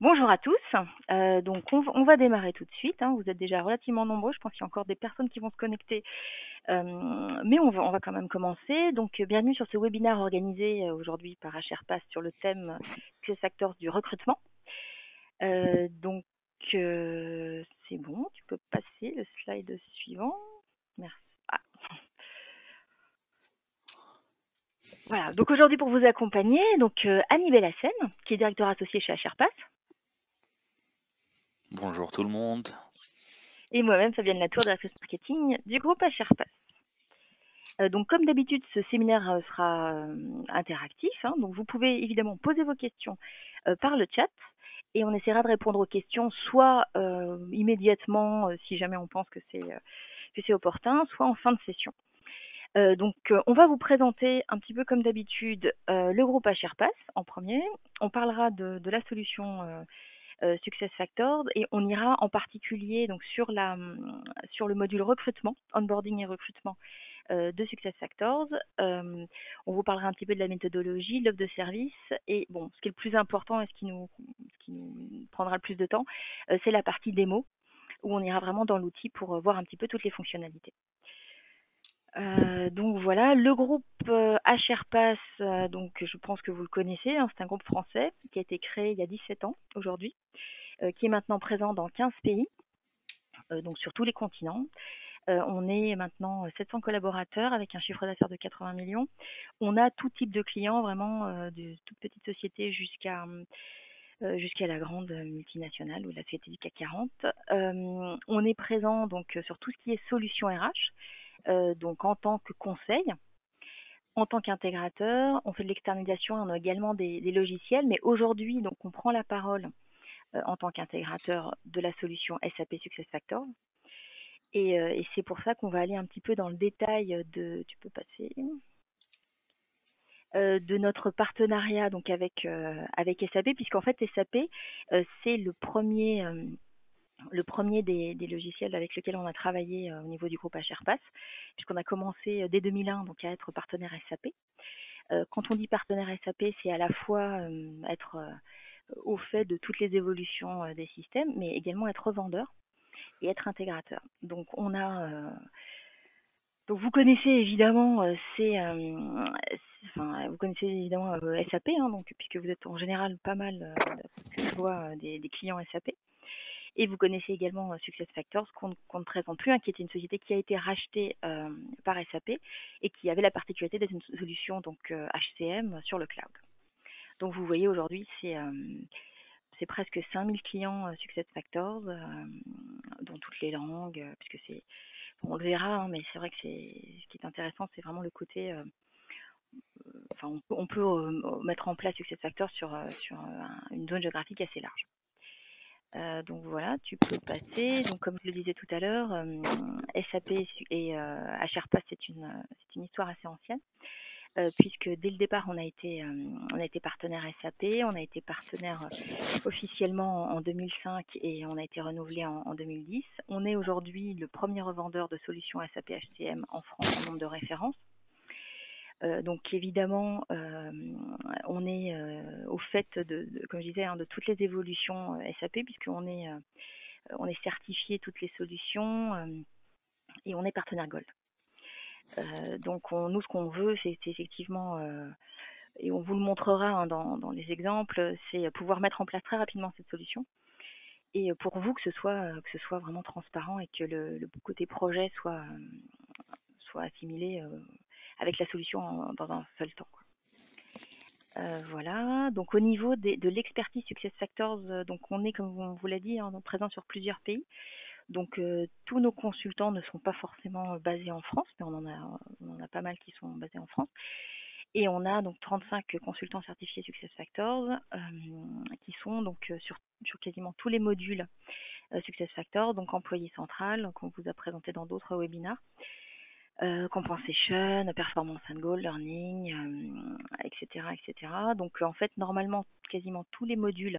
Bonjour à tous. Donc on va démarrer tout de suite, hein. Vous êtes déjà relativement nombreux. Je pense qu'il y a encore des personnes qui vont se connecter, mais on va quand même commencer. Donc bienvenue sur ce webinaire organisé aujourd'hui par HRPass sur le thème Success Factors du recrutement. Donc c'est bon, tu peux passer le slide suivant. Merci. Ah. Voilà. Donc aujourd'hui pour vous accompagner, donc Annie Bellassène, qui est directeur associé chez HRPass. Bonjour tout le monde. Et moi-même, Fabienne Latour, directrice marketing du groupe HRPass. Donc, comme d'habitude, ce séminaire sera interactif, hein, donc vous pouvez évidemment poser vos questions par le chat et on essaiera de répondre aux questions soit immédiatement, si jamais on pense que c'est opportun, soit en fin de session. Donc, on va vous présenter un petit peu comme d'habitude le groupe HRPass en premier. On parlera de la solution SuccessFactors et on ira en particulier donc sur le module recrutement, onboarding et recrutement de SuccessFactors. On vous parlera un petit peu de la méthodologie, de l'offre de service et bon, ce qui est le plus important et ce qui nous prendra le plus de temps, c'est la partie démo où on ira vraiment dans l'outil pour voir un petit peu toutes les fonctionnalités. Donc voilà, le groupe HRPass, donc je pense que vous le connaissez, hein, c'est un groupe français qui a été créé il y a 17 ans aujourd'hui, qui est maintenant présent dans 15 pays, donc sur tous les continents. On est maintenant 700 collaborateurs avec un chiffre d'affaires de 80 millions. On a tout type de clients, vraiment de toute petite société jusqu'à la grande multinationale ou la société du CAC 40. On est présent donc sur tout ce qui est solution RH, donc en tant que conseil, en tant qu'intégrateur. On fait de l'externalisation, on a également des logiciels, mais aujourd'hui donc on prend la parole en tant qu'intégrateur de la solution SAP SuccessFactors. Et c'est pour ça qu'on va aller un petit peu dans le détail tu peux passer, de notre partenariat donc avec SAP, puisqu'en fait SAP c'est le premier des logiciels avec lesquels on a travaillé au niveau du groupe HRPass, puisqu'on a commencé dès 2001 donc à être partenaire SAP. Quand on dit partenaire SAP, c'est à la fois être au fait de toutes les évolutions des systèmes, mais également être vendeur et être intégrateur. Donc vous connaissez évidemment vous connaissez évidemment SAP, hein, donc puisque vous êtes en général pas mal, que je vois, des clients SAP. Et vous connaissez également SuccessFactors qu'on ne présente plus, hein, qui était une société qui a été rachetée par SAP et qui avait la particularité d'être une solution donc HCM sur le cloud. Donc vous voyez aujourd'hui c'est presque 5000 clients SuccessFactors dans toutes les langues, puisque on le verra, hein, mais c'est vrai que ce qui est intéressant, c'est vraiment le côté. On peut mettre en place SuccessFactors sur une zone géographique assez large. Donc voilà, tu peux passer. Donc comme je le disais tout à l'heure, SAP et HRPass, c'est une histoire assez ancienne. Puisque dès le départ, on a été partenaire SAP, on a été partenaire officiellement en 2005 et on a été renouvelé en 2010. On est aujourd'hui le premier revendeur de solutions SAP HCM en France en nombre de références. Donc évidemment, on est au fait comme je disais, hein, de toutes les évolutions SAP, puisqu'on est certifié toutes les solutions et on est partenaire Gold. Donc nous, ce qu'on veut, c'est effectivement, et on vous le montrera hein, dans les exemples, c'est pouvoir mettre en place très rapidement cette solution. Et pour vous, que ce soit vraiment transparent et que le côté projet soit assimilé avec la solution dans un seul temps, quoi. Voilà. Donc au niveau de l'expertise SuccessFactors, donc on est, comme on vous l'a dit, hein, présent sur plusieurs pays. Donc tous nos consultants ne sont pas forcément basés en France, mais on en a pas mal qui sont basés en France. Et on a donc 35 consultants certifiés SuccessFactors qui sont donc sur quasiment tous les modules SuccessFactors, donc employé central, qu'on vous a présenté dans d'autres webinaires, compensation, performance and goal, learning, etc., etc. Donc en fait, normalement, quasiment tous les modules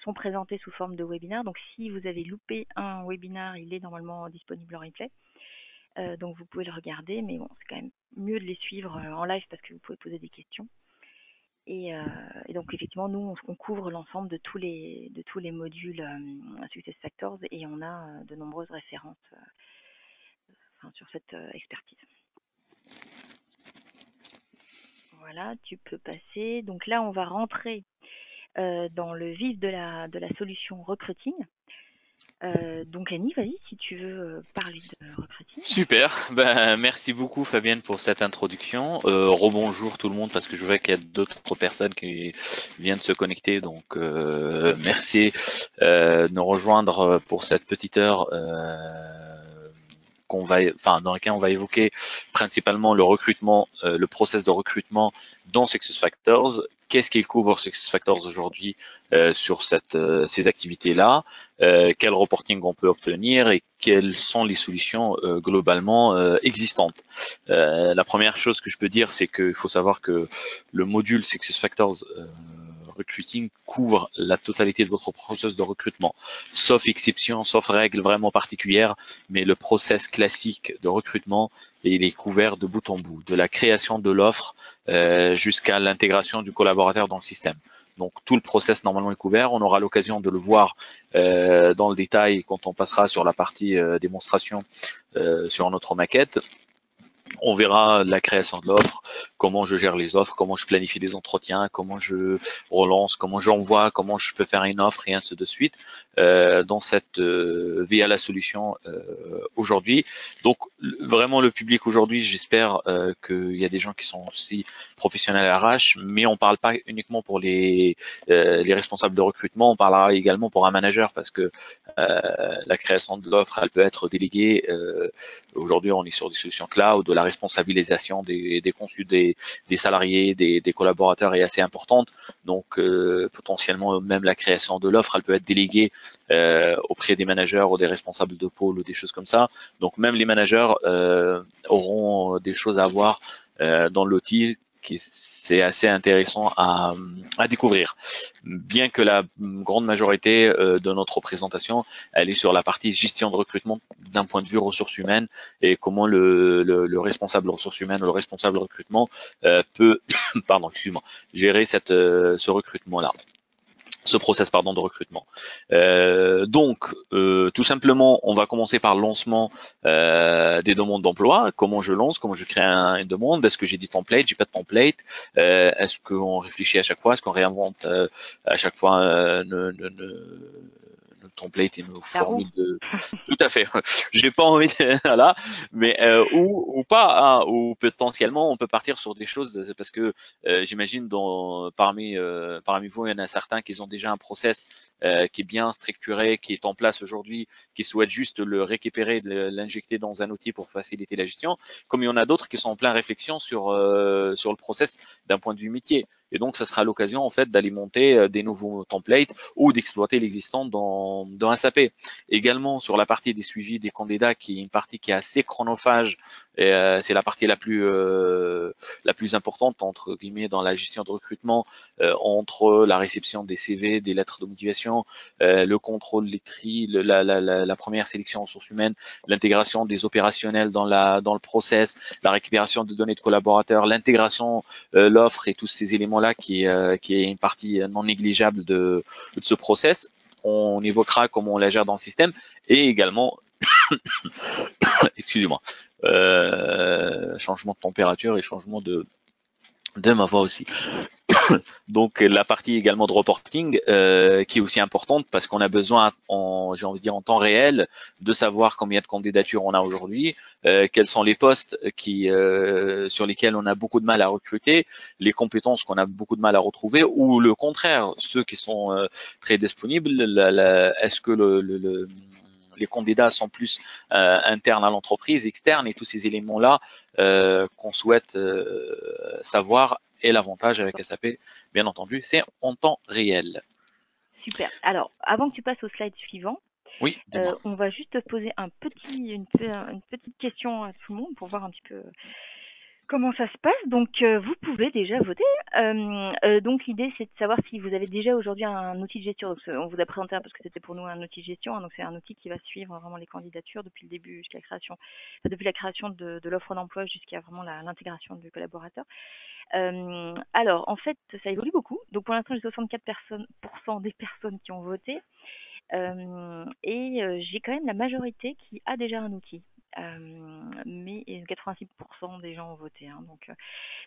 sont présentés sous forme de webinaire. Donc si vous avez loupé un webinaire, il est normalement disponible en replay. Donc vous pouvez le regarder, mais bon, c'est quand même mieux de les suivre en live parce que vous pouvez poser des questions. Et donc effectivement, nous, on couvre l'ensemble de tous les modules SuccessFactors et on a de nombreuses références sur cette expertise. Voilà, tu peux passer. Donc là, on va rentrer dans le vif de la solution recruiting. Donc Annie, vas-y si tu veux parler de recruiting. Super, ben, merci beaucoup Fabienne pour cette introduction. Rebonjour tout le monde parce que je vois qu'il y a d'autres personnes qui viennent se connecter, donc merci de nous rejoindre pour cette petite heure dans laquelle on va évoquer principalement le recrutement, le process de recrutement dans SuccessFactors. Qu'est-ce qu'il couvre SuccessFactors aujourd'hui sur ces activités-là, quel reporting on peut obtenir et quelles sont les solutions globalement existantes. La première chose que je peux dire, c'est qu'il faut savoir que le module SuccessFactors recruiting couvre la totalité de votre process de recrutement, sauf exception, sauf règles vraiment particulières, mais le process classique de recrutement, il est couvert de bout en bout, de la création de l'offre jusqu'à l'intégration du collaborateur dans le système. Donc tout le process normalement est couvert. On aura l'occasion de le voir dans le détail quand on passera sur la partie démonstration sur notre maquette. On verra la création de l'offre, comment je gère les offres, comment je planifie des entretiens, comment je relance, comment j'envoie, comment je peux faire une offre et ainsi de suite via la solution aujourd'hui. Donc vraiment le public aujourd'hui, j'espère qu'il y a des gens qui sont aussi professionnels RH, mais on parle pas uniquement pour les responsables de recrutement, on parlera également pour un manager parce que la création de l'offre, elle peut être déléguée. Aujourd'hui, on est sur des solutions cloud, de la responsabilisation des salariés, des collaborateurs est assez importante. Donc, potentiellement, même la création de l'offre, elle peut être déléguée auprès des managers ou des responsables de pôle ou des choses comme ça. Donc, même les managers auront des choses à voir dans l'outil c'est assez intéressant à découvrir. Bien que la grande majorité de notre présentation, elle est sur la partie gestion de recrutement d'un point de vue ressources humaines et comment le responsable ressources humaines ou le responsable de recrutement peut pardon, excuse-moi, gérer ce recrutement-là. Ce process de recrutement. Tout simplement, on va commencer par le lancement des demandes d'emploi. Comment je lance, comment je crée une demande. Est-ce que j'ai des templates, j'ai pas de template. Est-ce qu'on réfléchit à chaque fois, est-ce qu'on réinvente à chaque fois nos templates et nos La roue. formules de. Tout à fait. J'ai pas envie de voilà, mais ou pas, hein, ou potentiellement on peut partir sur des choses parce que j'imagine parmi vous il y en a certains qui ont déjà un process qui est bien structuré, qui est en place aujourd'hui, qui souhaitent juste le récupérer, l'injecter dans un outil pour faciliter la gestion, comme il y en a d'autres qui sont en plein réflexion sur le process d'un point de vue métier. Et donc, ça sera l'occasion en fait d'alimenter des nouveaux templates ou d'exploiter l'existant dans SAP. Également sur la partie des suivis des candidats, qui est une partie qui est assez chronophage, et c'est la partie la plus importante entre guillemets dans la gestion de recrutement, entre la réception des CV, des lettres de motivation, le contrôle des tri, la première sélection en ressources humaines, l'intégration des opérationnels dans le process, la récupération de données de collaborateurs, l'intégration, l'offre et tous ces éléments-là qui est une partie non négligeable de ce process. On évoquera comment on la gère dans le système et également, excusez-moi, changement de température et changement de ma voix aussi. Donc la partie également de reporting qui est aussi importante parce qu'on a besoin, j'ai envie de dire en temps réel, de savoir combien de candidatures on a aujourd'hui, quels sont les postes sur lesquels on a beaucoup de mal à recruter, les compétences qu'on a beaucoup de mal à retrouver, ou le contraire, ceux qui sont très disponibles. Est-ce que les candidats sont plus internes à l'entreprise, externes, et tous ces éléments-là qu'on souhaite savoir. Et l'avantage avec SAP, bien entendu, c'est en temps réel. Super. Alors, avant que tu passes au slide suivant, Oui, dis-moi. on va juste poser une petite question à tout le monde pour voir un petit peu comment ça se passe. Donc, vous pouvez déjà voter. Donc, l'idée, c'est de savoir si vous avez déjà aujourd'hui un outil de gestion. Donc, on vous a présenté parce que c'était pour nous un outil de gestion. Hein, donc, c'est un outil qui va suivre vraiment les candidatures depuis le début jusqu'à la création, depuis la création de l'offre d'emploi jusqu'à vraiment l'intégration du collaborateur. Alors, en fait, ça évolue beaucoup. Donc, pour l'instant, j'ai 64% des personnes qui ont voté. J'ai quand même la majorité qui a déjà un outil. Mais 86% des gens ont voté. Hein, donc,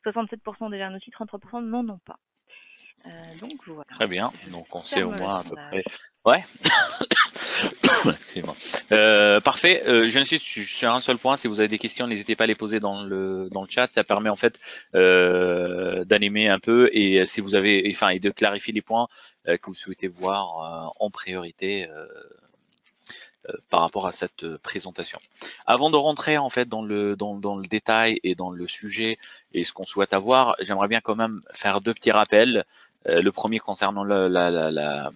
67% déjà un outil, 33% n'en ont pas. Donc, voilà. Très bien. Donc, on sait au Ferme le moins à peu sondage. près. Ouais. Excusez-moi. Parfait. J'insiste sur un seul point. Si vous avez des questions, n'hésitez pas à les poser dans le chat. Ça permet en fait d'animer un peu et si vous avez, enfin, et de clarifier les points que vous souhaitez voir en priorité par rapport à cette présentation. Avant de rentrer en fait dans le détail et dans le sujet et ce qu'on souhaite avoir, j'aimerais bien quand même faire deux petits rappels. Le premier concernant la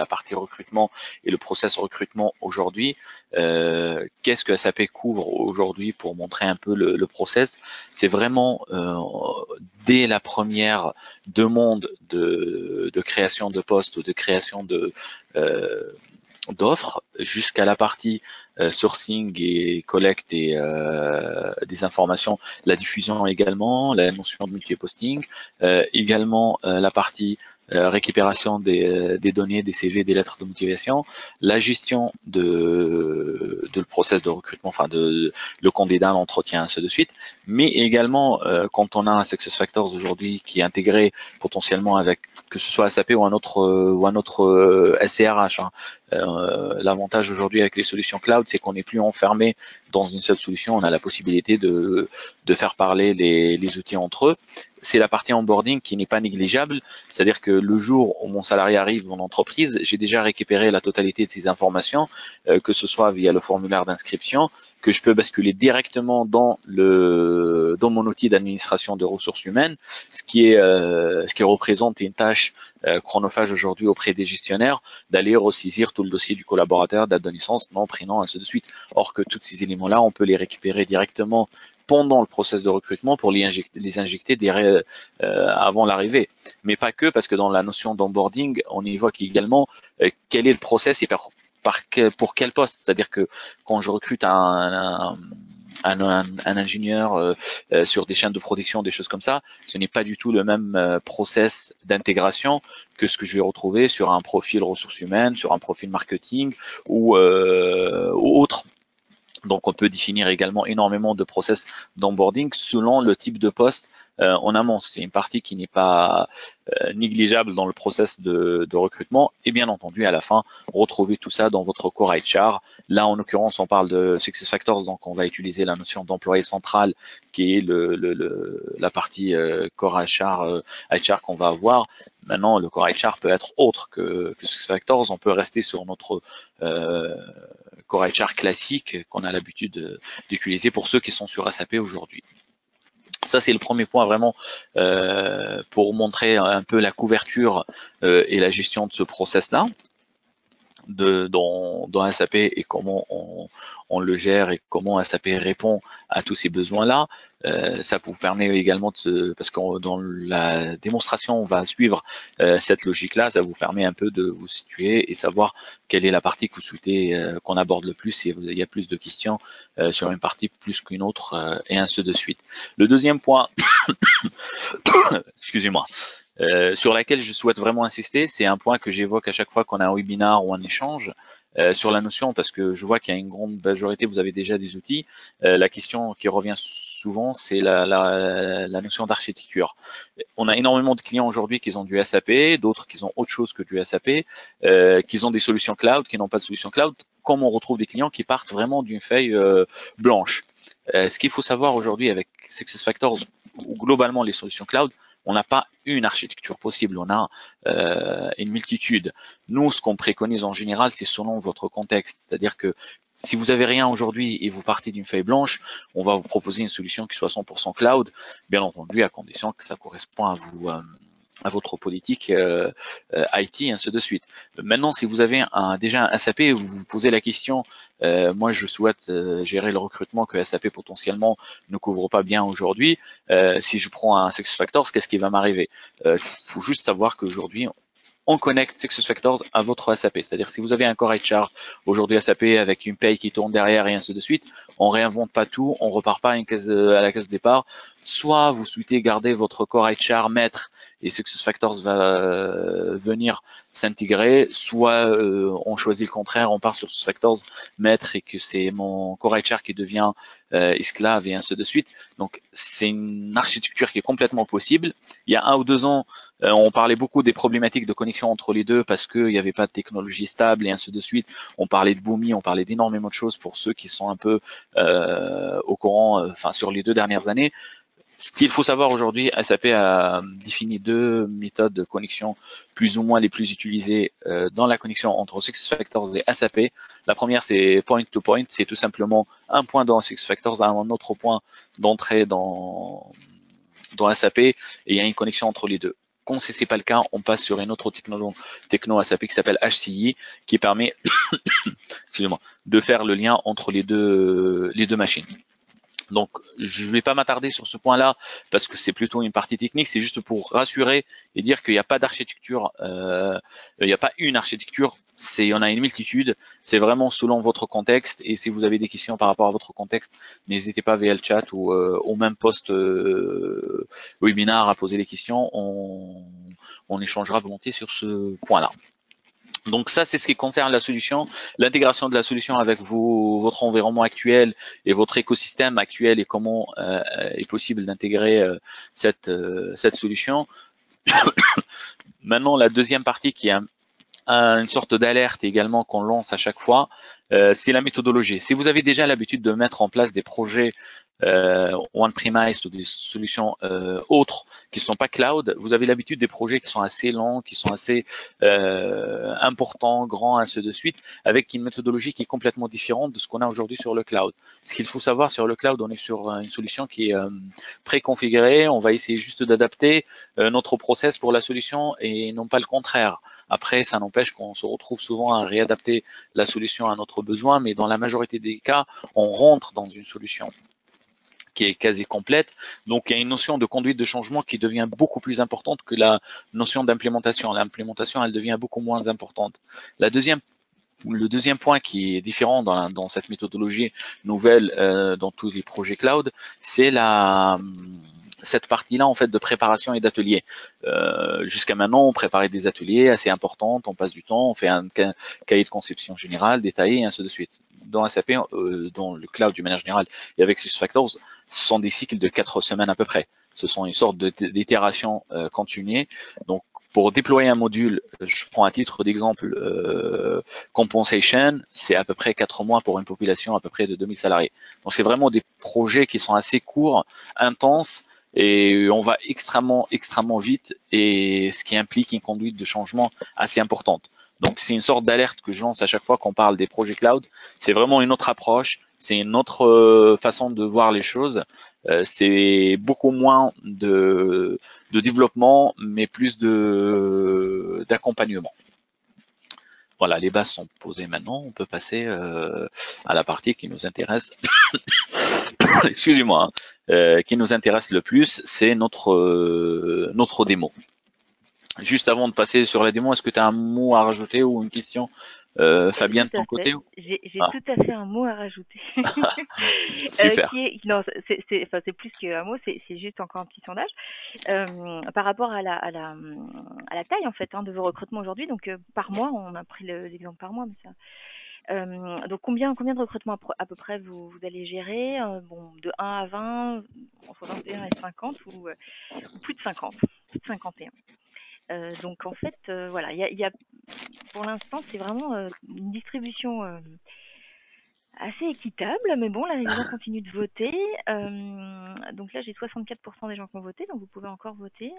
partie recrutement et le process recrutement aujourd'hui. Qu'est-ce que SAP couvre aujourd'hui pour montrer un peu le process? C'est vraiment dès la première demande de création de poste ou de création d'offres jusqu'à la partie sourcing et collecte des informations, la diffusion également, la notion de multi-posting, également la partie récupération des données, des CV, des lettres de motivation, la gestion de le process de recrutement, enfin de le candidat, l'entretien, ainsi de suite, mais également quand on a un SuccessFactors aujourd'hui qui est intégré potentiellement avec que ce soit SAP ou un autre SCRH. Hein. L'avantage aujourd'hui avec les solutions cloud, c'est qu'on n'est plus enfermé dans une seule solution. On a la possibilité de faire parler les outils entre eux. C'est la partie onboarding qui n'est pas négligeable, c'est-à-dire que le jour où mon salarié arrive dans l'entreprise, j'ai déjà récupéré la totalité de ces informations, que ce soit via le formulaire d'inscription, que je peux basculer directement dans mon outil d'administration de ressources humaines, ce qui représente une tâche chronophage aujourd'hui auprès des gestionnaires d'aller ressaisir tout le dossier du collaborateur, date de naissance, nom, prénom, ainsi de suite. Or que tous ces éléments-là, on peut les récupérer directement pendant le process de recrutement pour les injecter avant l'arrivée. Mais pas que, parce que dans la notion d'onboarding, on évoque également quel est le process et pour quel poste. C'est-à-dire que quand je recrute un ingénieur sur des chaînes de production, des choses comme ça, ce n'est pas du tout le même process d'intégration que ce que je vais retrouver sur un profil ressources humaines, sur un profil marketing ou autre. Donc on peut définir également énormément de process d'onboarding selon le type de poste en amont. C'est une partie qui n'est pas négligeable dans le process de recrutement. Et bien entendu, à la fin, retrouver tout ça dans votre core HR. Là, en l'occurrence, on parle de SuccessFactors, donc on va utiliser la notion d'employé central qui est la partie core HR qu'on va avoir. Maintenant, le core HR peut être autre que SuccessFactors. On peut rester sur notre core HR classique qu'on a l'habitude d'utiliser pour ceux qui sont sur SAP aujourd'hui. Ça, c'est le premier point vraiment pour montrer un peu la couverture et la gestion de ce process-là dans SAP et comment on le gère et comment SAP répond à tous ces besoins-là. Ça vous permet également parce que dans la démonstration, on va suivre cette logique-là. Ça vous permet un peu de vous situer et savoir quelle est la partie que vous souhaitez qu'on aborde le plus. Et il y a plus de questions sur une partie plus qu'une autre et ainsi de suite. Le deuxième point, excusez-moi. Sur laquelle je souhaite vraiment insister, c'est un point que j'évoque à chaque fois qu'on a un webinar ou un échange sur la notion, parce que je vois qu'il y a une grande majorité, vous avez déjà des outils. La question qui revient souvent, c'est la notion d'architecture. On a énormément de clients aujourd'hui qui ont du SAP, d'autres qui ont autre chose que du SAP, qui ont des solutions cloud, qui n'ont pas de solution cloud, comme on retrouve des clients qui partent vraiment d'une feuille blanche. Ce qu'il faut savoir aujourd'hui avec SuccessFactors, ou globalement les solutions cloud, on n'a pas une architecture possible, on a une multitude. Nous, ce qu'on préconise en général, c'est selon votre contexte. C'est-à-dire que si vous avez rien aujourd'hui et vous partez d'une feuille blanche, on va vous proposer une solution qui soit 100% cloud, bien entendu à condition que ça correspond à votre politique IT, et ainsi de suite. Maintenant, si vous avez déjà un SAP et vous vous posez la question, moi je souhaite gérer le recrutement que SAP potentiellement ne couvre pas bien aujourd'hui, si je prends un SuccessFactors, qu'est-ce qui va m'arriver? Il faut juste savoir qu'aujourd'hui, on connecte SuccessFactors à votre SAP. C'est-à-dire si vous avez un core HR aujourd'hui SAP avec une paye qui tourne derrière et ainsi de suite, on réinvente pas tout, on repart pas à la case départ. Soit vous souhaitez garder votre core HR maître et SuccessFactors va venir s'intégrer, soit on choisit le contraire, on part sur SuccessFactors maître et que c'est mon core HR qui devient esclave et ainsi de suite. Donc c'est une architecture qui est complètement possible. Il y a 1 ou 2 ans, on parlait beaucoup des problématiques de connexion entre les deux parce qu'il n'y avait pas de technologie stable et ainsi de suite. On parlait de Boomi, on parlait d'énormément de choses pour ceux qui sont un peu au courant, enfin sur les 2 dernières années. Ce qu'il faut savoir aujourd'hui, SAP a défini 2 méthodes de connexion plus ou moins les plus utilisées dans la connexion entre SuccessFactors et SAP. La première, c'est point to point, c'est tout simplement un point dans SuccessFactors à un autre point d'entrée dans SAP et il y a une connexion entre les deux. Quand ce n'est pas le cas, on passe sur une autre techno SAP qui s'appelle HCI, qui permet excusez-moi, de faire le lien entre les deux machines. Donc, je ne vais pas m'attarder sur ce point-là parce que c'est plutôt une partie technique. C'est juste pour rassurer et dire qu'il n'y a pas d'architecture, il n'y a pas une architecture. Il y en a une multitude. C'est vraiment selon votre contexte. Et si vous avez des questions par rapport à votre contexte, n'hésitez pas via le chat ou au même post webinar à poser les questions. On échangera volontiers sur ce point-là. Donc ça, c'est ce qui concerne la solution, l'intégration de la solution avec votre environnement actuel et votre écosystème actuel et comment est possible d'intégrer cette solution. Maintenant, la deuxième partie qui est une sorte d'alerte également qu'on lance à chaque fois, c'est la méthodologie. Si vous avez déjà l'habitude de mettre en place des projets on-premise ou des solutions autres qui ne sont pas cloud, vous avez l'habitude des projets qui sont assez longs, qui sont assez importants, grands, ainsi de suite, avec une méthodologie qui est complètement différente de ce qu'on a aujourd'hui sur le cloud. Ce qu'il faut savoir sur le cloud, on est sur une solution qui est préconfigurée, on va essayer juste d'adapter notre process pour la solution et non pas le contraire. Après, ça n'empêche qu'on se retrouve souvent à réadapter la solution à notre besoin, mais dans la majorité des cas, on rentre dans une solution qui est quasi complète. Donc, il y a une notion de conduite de changement qui devient beaucoup plus importante que la notion d'implémentation. L'implémentation, elle devient beaucoup moins importante. Le deuxième point qui est différent dans cette méthodologie nouvelle dans tous les projets cloud, c'est cette partie-là en fait de préparation et d'atelier. Jusqu'à maintenant, on préparait des ateliers assez importants, on passe du temps, on fait un cahier de conception générale, détaillé, et ainsi de suite. Dans SAP, dans le cloud du manière générale, et avec SuccessFactors, ce sont des cycles de 4 semaines à peu près. Ce sont une sorte d'itération continue. Donc, pour déployer un module, je prends à titre d'exemple Compensation, c'est à peu près 4 mois pour une population à peu près de 2000 salariés. Donc, c'est vraiment des projets qui sont assez courts, intenses, et on va extrêmement vite et ce qui implique une conduite de changement assez importante. Donc c'est une sorte d'alerte que je lance à chaque fois qu'on parle des projets cloud. C'est vraiment une autre approche, c'est une autre façon de voir les choses. C'est beaucoup moins de développement, mais plus d'accompagnement. Voilà, les bases sont posées maintenant. On peut passer à la partie qui nous intéresse. Excusez-moi, qui nous intéresse le plus, c'est notre démo. Juste avant de passer sur la démo, est-ce que tu as un mot à rajouter ou une question, Fabien, de ton côté? J'ai tout à fait un mot à rajouter. Super. Non, c'est plus qu'un mot, c'est juste encore un petit sondage. Par rapport à la taille en fait de vos recrutements aujourd'hui. Donc par mois, on a pris l'exemple par mois, mais ça. Donc combien de recrutements à peu près vous allez gérer bon, de 1 à 20, entre 21 et 50 ou plus de 50, plus de 51. Donc en fait, voilà, il y a pour l'instant, c'est vraiment une distribution assez équitable, mais bon, là, les gens continuent de voter. Donc là, j'ai 64% des gens qui ont voté, donc vous pouvez encore voter,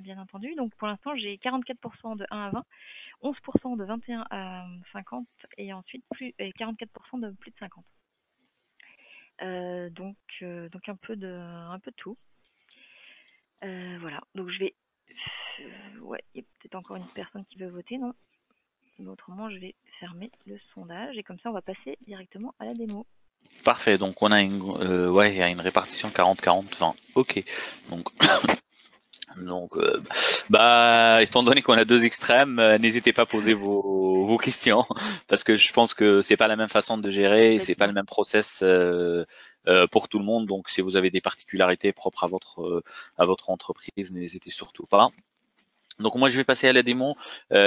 bien entendu. Donc pour l'instant, j'ai 44% de 1 à 20, 11% de 21 à 50 et ensuite 44% de plus de 50. Donc un peu de tout. Voilà, donc je vais... ouais, il y a peut-être encore une personne qui veut voter, non? Autrement, je vais fermer le sondage et comme ça, on va passer directement à la démo. Parfait, donc on a il y a une répartition 40-40-20. Ok, donc Donc, bah, étant donné qu'on a deux extrêmes, n'hésitez pas à poser vos questions parce que je pense que c'est pas la même façon de gérer, c'est pas le Complètement. même process pour tout le monde. Donc, si vous avez des particularités propres à votre entreprise, n'hésitez surtout pas. Donc moi je vais passer à la démo.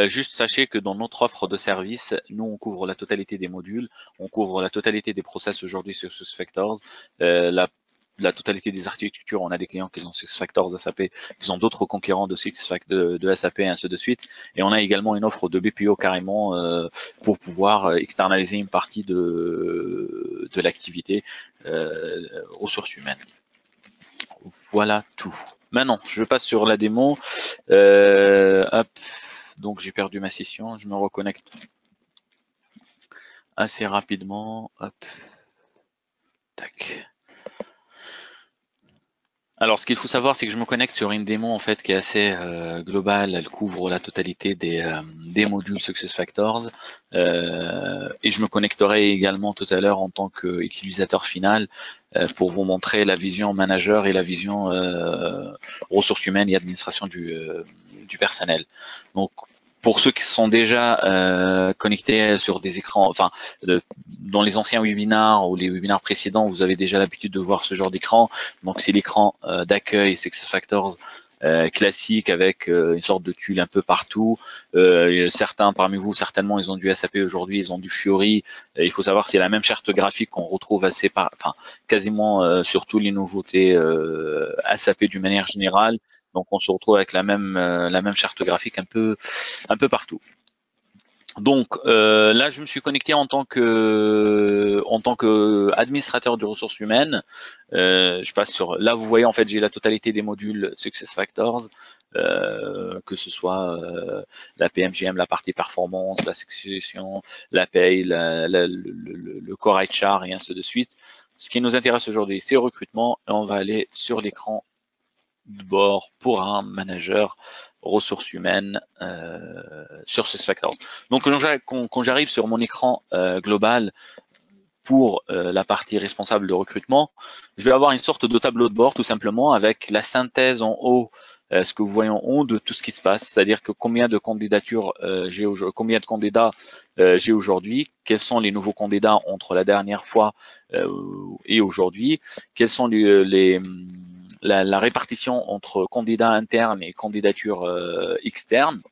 Juste sachez que dans notre offre de service, nous on couvre la totalité des modules, on couvre la totalité des process aujourd'hui sur SuccessFactors, la totalité des architectures. On a des clients qui ont SuccessFactors SAP, qui ont d'autres concurrents de SAP et ainsi de suite. Et on a également une offre de BPO carrément pour pouvoir externaliser une partie de l'activité ressources humaines. Voilà tout. Maintenant, je passe sur la démo. Hop, donc j'ai perdu ma session, je me reconnecte assez rapidement. Hop, tac. Alors, ce qu'il faut savoir, c'est que je me connecte sur une démo en fait qui est assez globale. Elle couvre la totalité des modules SuccessFactors. Et je me connecterai également tout à l'heure en tant qu'utilisateur final pour vous montrer la vision manager et la vision ressources humaines et administration du personnel. Donc, pour ceux qui sont déjà connectés sur des écrans, enfin, dans les anciens webinars ou les webinars précédents, vous avez déjà l'habitude de voir ce genre d'écran. Donc c'est l'écran d'accueil SuccessFactors classique avec une sorte de tuile un peu partout. Certains parmi vous, certainement, ils ont du SAP aujourd'hui, ils ont du Fiori. Il faut savoir c'est la même charte graphique qu'on retrouve enfin quasiment sur tous les nouveautés SAP d'une manière générale. Donc on se retrouve avec la même charte graphique un peu partout. Donc là, je me suis connecté en tant que administrateur de ressources humaines. Je passe sur là, vous voyez en fait, j'ai la totalité des modules SuccessFactors, que ce soit la PMGM, la partie performance, la succession, la paye, le core HR et ainsi de suite. Ce qui nous intéresse aujourd'hui, c'est le recrutement et on va aller sur l'écran de bord pour un manager ressources humaines sur SuccessFactors. Donc quand j'arrive sur mon écran global pour la partie responsable de recrutement, je vais avoir une sorte de tableau de bord tout simplement avec la synthèse en haut, ce que vous voyez en haut de tout ce qui se passe, c'est-à-dire que combien de candidatures combien de candidats j'ai aujourd'hui, quels sont les nouveaux candidats entre la dernière fois et aujourd'hui, quels sont la répartition entre candidats internes et candidatures externes.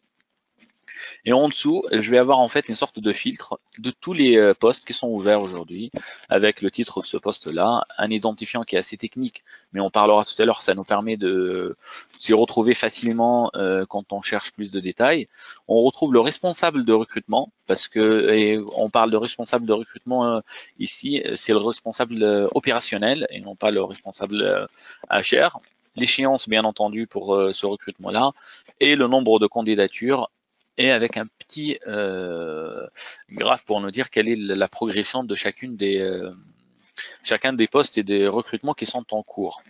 Et en dessous, je vais avoir en fait une sorte de filtre de tous les postes qui sont ouverts aujourd'hui, avec le titre de ce poste-là, un identifiant qui est assez technique, mais on parlera tout à l'heure, ça nous permet de s'y retrouver facilement quand on cherche plus de détails. On retrouve le responsable de recrutement, parce que et on parle de responsable de recrutement ici, c'est le responsable opérationnel et non pas le responsable HR. L'échéance, bien entendu, pour ce recrutement-là, et le nombre de candidatures et avec un petit graphe pour nous dire quelle est la progression de chacun des postes et des recrutements qui sont en cours.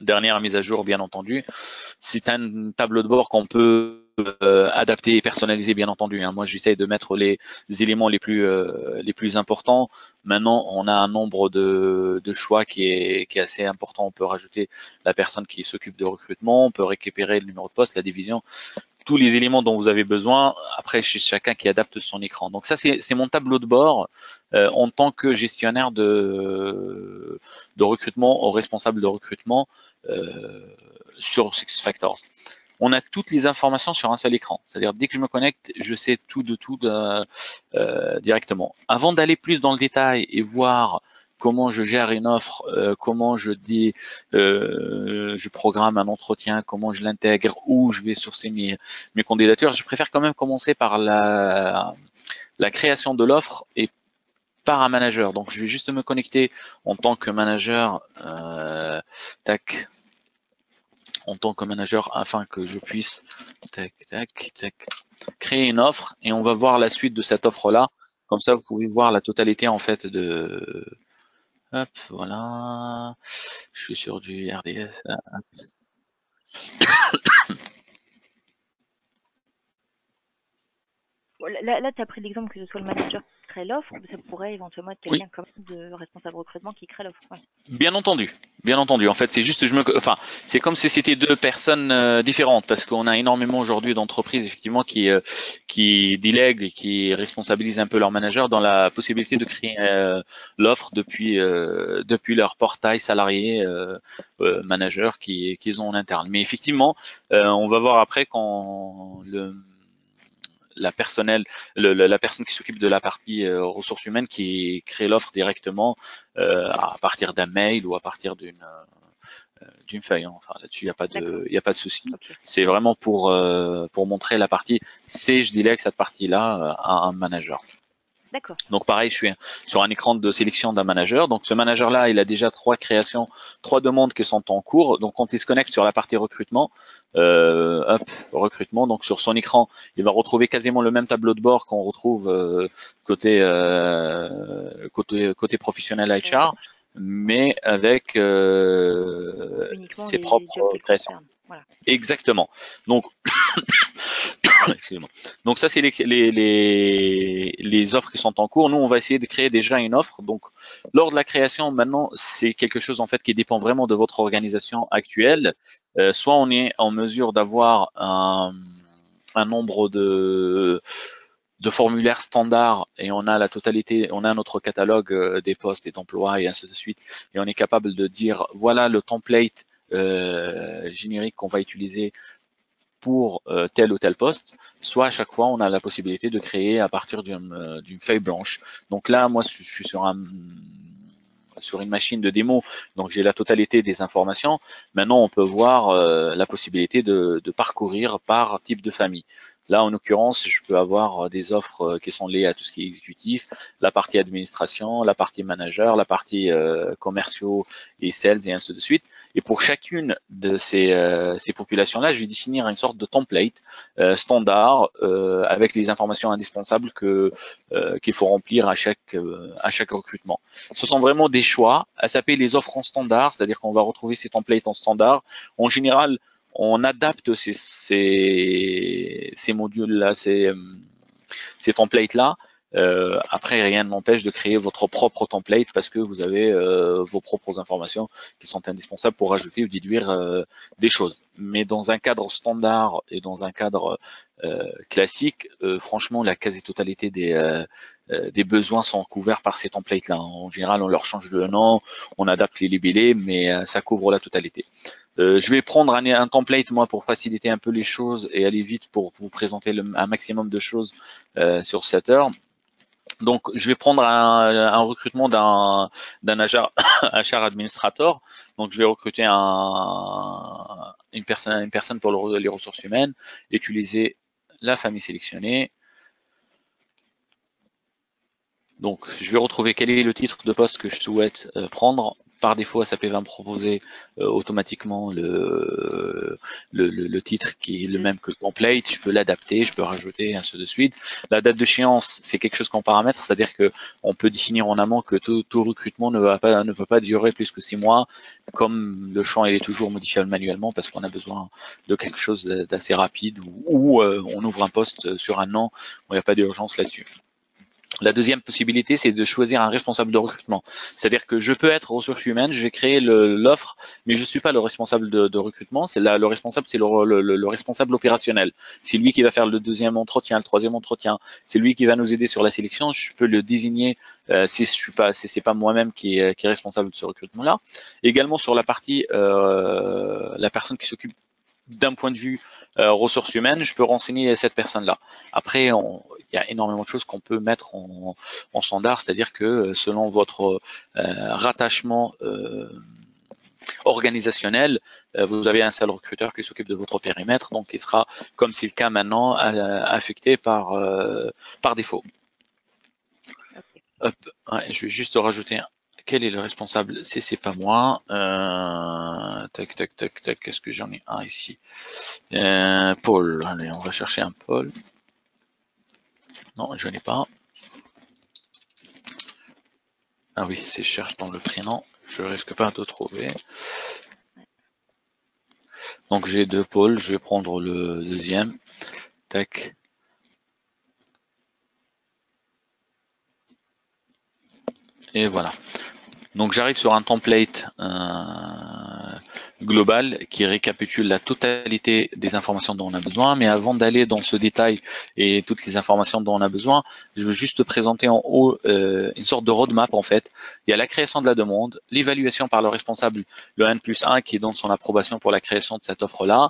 Dernière mise à jour, bien entendu. C'est un tableau de bord qu'on peut adapter et personnaliser, bien entendu. Hein. Moi, j'essaie de mettre les éléments les plus importants. Maintenant, on a un nombre de choix qui est assez important. On peut rajouter la personne qui s'occupe de recrutement, on peut récupérer le numéro de poste, la division, tous les éléments dont vous avez besoin. Après, chez chacun qui adapte son écran. Donc ça, c'est mon tableau de bord en tant que gestionnaire de recrutement, au responsable de recrutement sur SuccessFactors. On a toutes les informations sur un seul écran. C'est-à-dire, dès que je me connecte, je sais tout de tout directement. Avant d'aller plus dans le détail et voir comment je gère une offre, comment je programme un entretien, comment je l'intègre, où je vais sourcer mes candidatures, je préfère quand même commencer par la création de l'offre et par un manager. Donc je vais juste me connecter en tant que manager, tac, en tant que manager afin que je puisse tac, tac, tac, créer une offre et on va voir la suite de cette offre là. Comme ça, vous pouvez voir la totalité en fait de. Hop, voilà. Je suis sur du RDS. Là tu as pris l'exemple que ce soit le manager crée l'offre, ça pourrait éventuellement être Oui. quelqu'un comme de responsable recrutement qui crée l'offre. Ouais. Bien entendu, bien entendu. En fait, c'est juste, enfin, c'est comme si c'était deux personnes différentes, parce qu'on a énormément aujourd'hui d'entreprises effectivement qui délèguent et qui responsabilisent un peu leurs managers dans la possibilité de créer l'offre depuis leur portail salarié manager qu'ils ont en interne. Mais effectivement, on va voir après quand la personnel, la personne qui s'occupe de la partie ressources humaines qui crée l'offre directement à partir d'un mail ou à partir d'une feuille. Hein. Enfin, là-dessus, il y a pas de souci. Okay. C'est vraiment pour montrer la partie. Je dirais que cette partie-là à un manager. D'accord. Donc pareil, je suis sur un écran de sélection d'un manager. Donc ce manager-là, il a déjà 3 demandes qui sont en cours. Donc quand il se connecte sur la partie recrutement, recrutement. Donc sur son écran, il va retrouver quasiment le même tableau de bord qu'on retrouve côté professionnel HR, mais avec Uniquement ses les jobs propres qui le créations. concernent. Voilà. Exactement. Donc excusez-moi. Donc ça, c'est les offres qui sont en cours. Nous, on va essayer de créer déjà une offre. Donc, lors de la création, maintenant, c'est quelque chose en fait qui dépend vraiment de votre organisation actuelle. Soit on est en mesure d'avoir un nombre de formulaires standards et on a la totalité, on a notre catalogue des postes et d'emplois et ainsi de suite. Et on est capable de dire, voilà le template générique qu'on va utiliser pour tel ou tel poste, soit à chaque fois on a la possibilité de créer à partir d'une feuille blanche. Donc là, moi, je suis sur une machine de démo, donc j'ai la totalité des informations. Maintenant, on peut voir la possibilité de parcourir par type de famille. Là, en l'occurrence, je peux avoir des offres qui sont liées à tout ce qui est exécutif, la partie administration, la partie manager, la partie commerciaux et sales et ainsi de suite. Et pour chacune de ces populations-là, je vais définir une sorte de template standard avec les informations indispensables qu'il faut remplir à chaque recrutement. Ce sont vraiment des choix. SAP les offre en standard, c'est-à-dire qu'on va retrouver ces templates en standard. En général, on adapte ces modules-là, ces templates-là. Après, rien ne m'empêche de créer votre propre template parce que vous avez vos propres informations qui sont indispensables pour ajouter ou déduire des choses. Mais dans un cadre standard et dans un cadre classique, franchement, la quasi-totalité des besoins sont couverts par ces templates-là. En général, on leur change le nom, on adapte les libellés, mais ça couvre la totalité. Je vais prendre un template moi pour faciliter un peu les choses et aller vite pour vous présenter un maximum de choses sur cette heure. Donc, je vais prendre un recrutement d'un HR administrator. Donc, je vais recruter une personne pour les ressources humaines, utiliser la famille sélectionnée. Donc, je vais retrouver quel est le titre de poste que je souhaite prendre. Par défaut, SAP va me proposer automatiquement le titre qui est le même que le template. Je peux l'adapter, je peux rajouter, ainsi de suite. La date d'échéance, c'est quelque chose qu'on paramètre, c'est-à-dire que on peut définir en amont que tout recrutement ne peut pas durer plus que 6 mois. Comme le champ il est toujours modifiable manuellement parce qu'on a besoin de quelque chose d'assez rapide ou on ouvre un poste sur un an où il n'y a pas d'urgence là-dessus. La deuxième possibilité, c'est de choisir un responsable de recrutement. C'est-à-dire que je peux être ressources humaines, je vais créer l'offre, mais je ne suis pas le responsable de recrutement. Le responsable, c'est le responsable opérationnel. C'est lui qui va faire le deuxième entretien, le troisième entretien. C'est lui qui va nous aider sur la sélection. Je peux le désigner si je suis pas, c'est pas moi-même qui est responsable de ce recrutement-là. Également sur la partie, la personne qui s'occupe d'un point de vue ressources humaines, je peux renseigner cette personne-là. Après, il y a énormément de choses qu'on peut mettre en standard, c'est-à-dire que selon votre rattachement organisationnel, vous avez un seul recruteur qui s'occupe de votre périmètre, donc il sera, comme c'est le cas maintenant, affecté par défaut. Okay. Hop, ouais, je vais juste rajouter quel est le responsable? C'est pas moi. Tac, tac, tac, tac. Qu'est-ce que j'en ai un ici? Paul. Allez, on va chercher un Paul. Non, je n'ai pas. Ah oui, si je cherche dans le prénom, je risque pas de trouver. Donc j'ai deux Paul. Je vais prendre le deuxième. Tac. Et voilà. Donc j'arrive sur un template global qui récapitule la totalité des informations dont on a besoin. Mais avant d'aller dans ce détail et toutes les informations dont on a besoin, je veux juste te présenter en haut une sorte de roadmap en fait. Il y a la création de la demande, l'évaluation par le responsable, le N+1 qui donne son approbation pour la création de cette offre-là.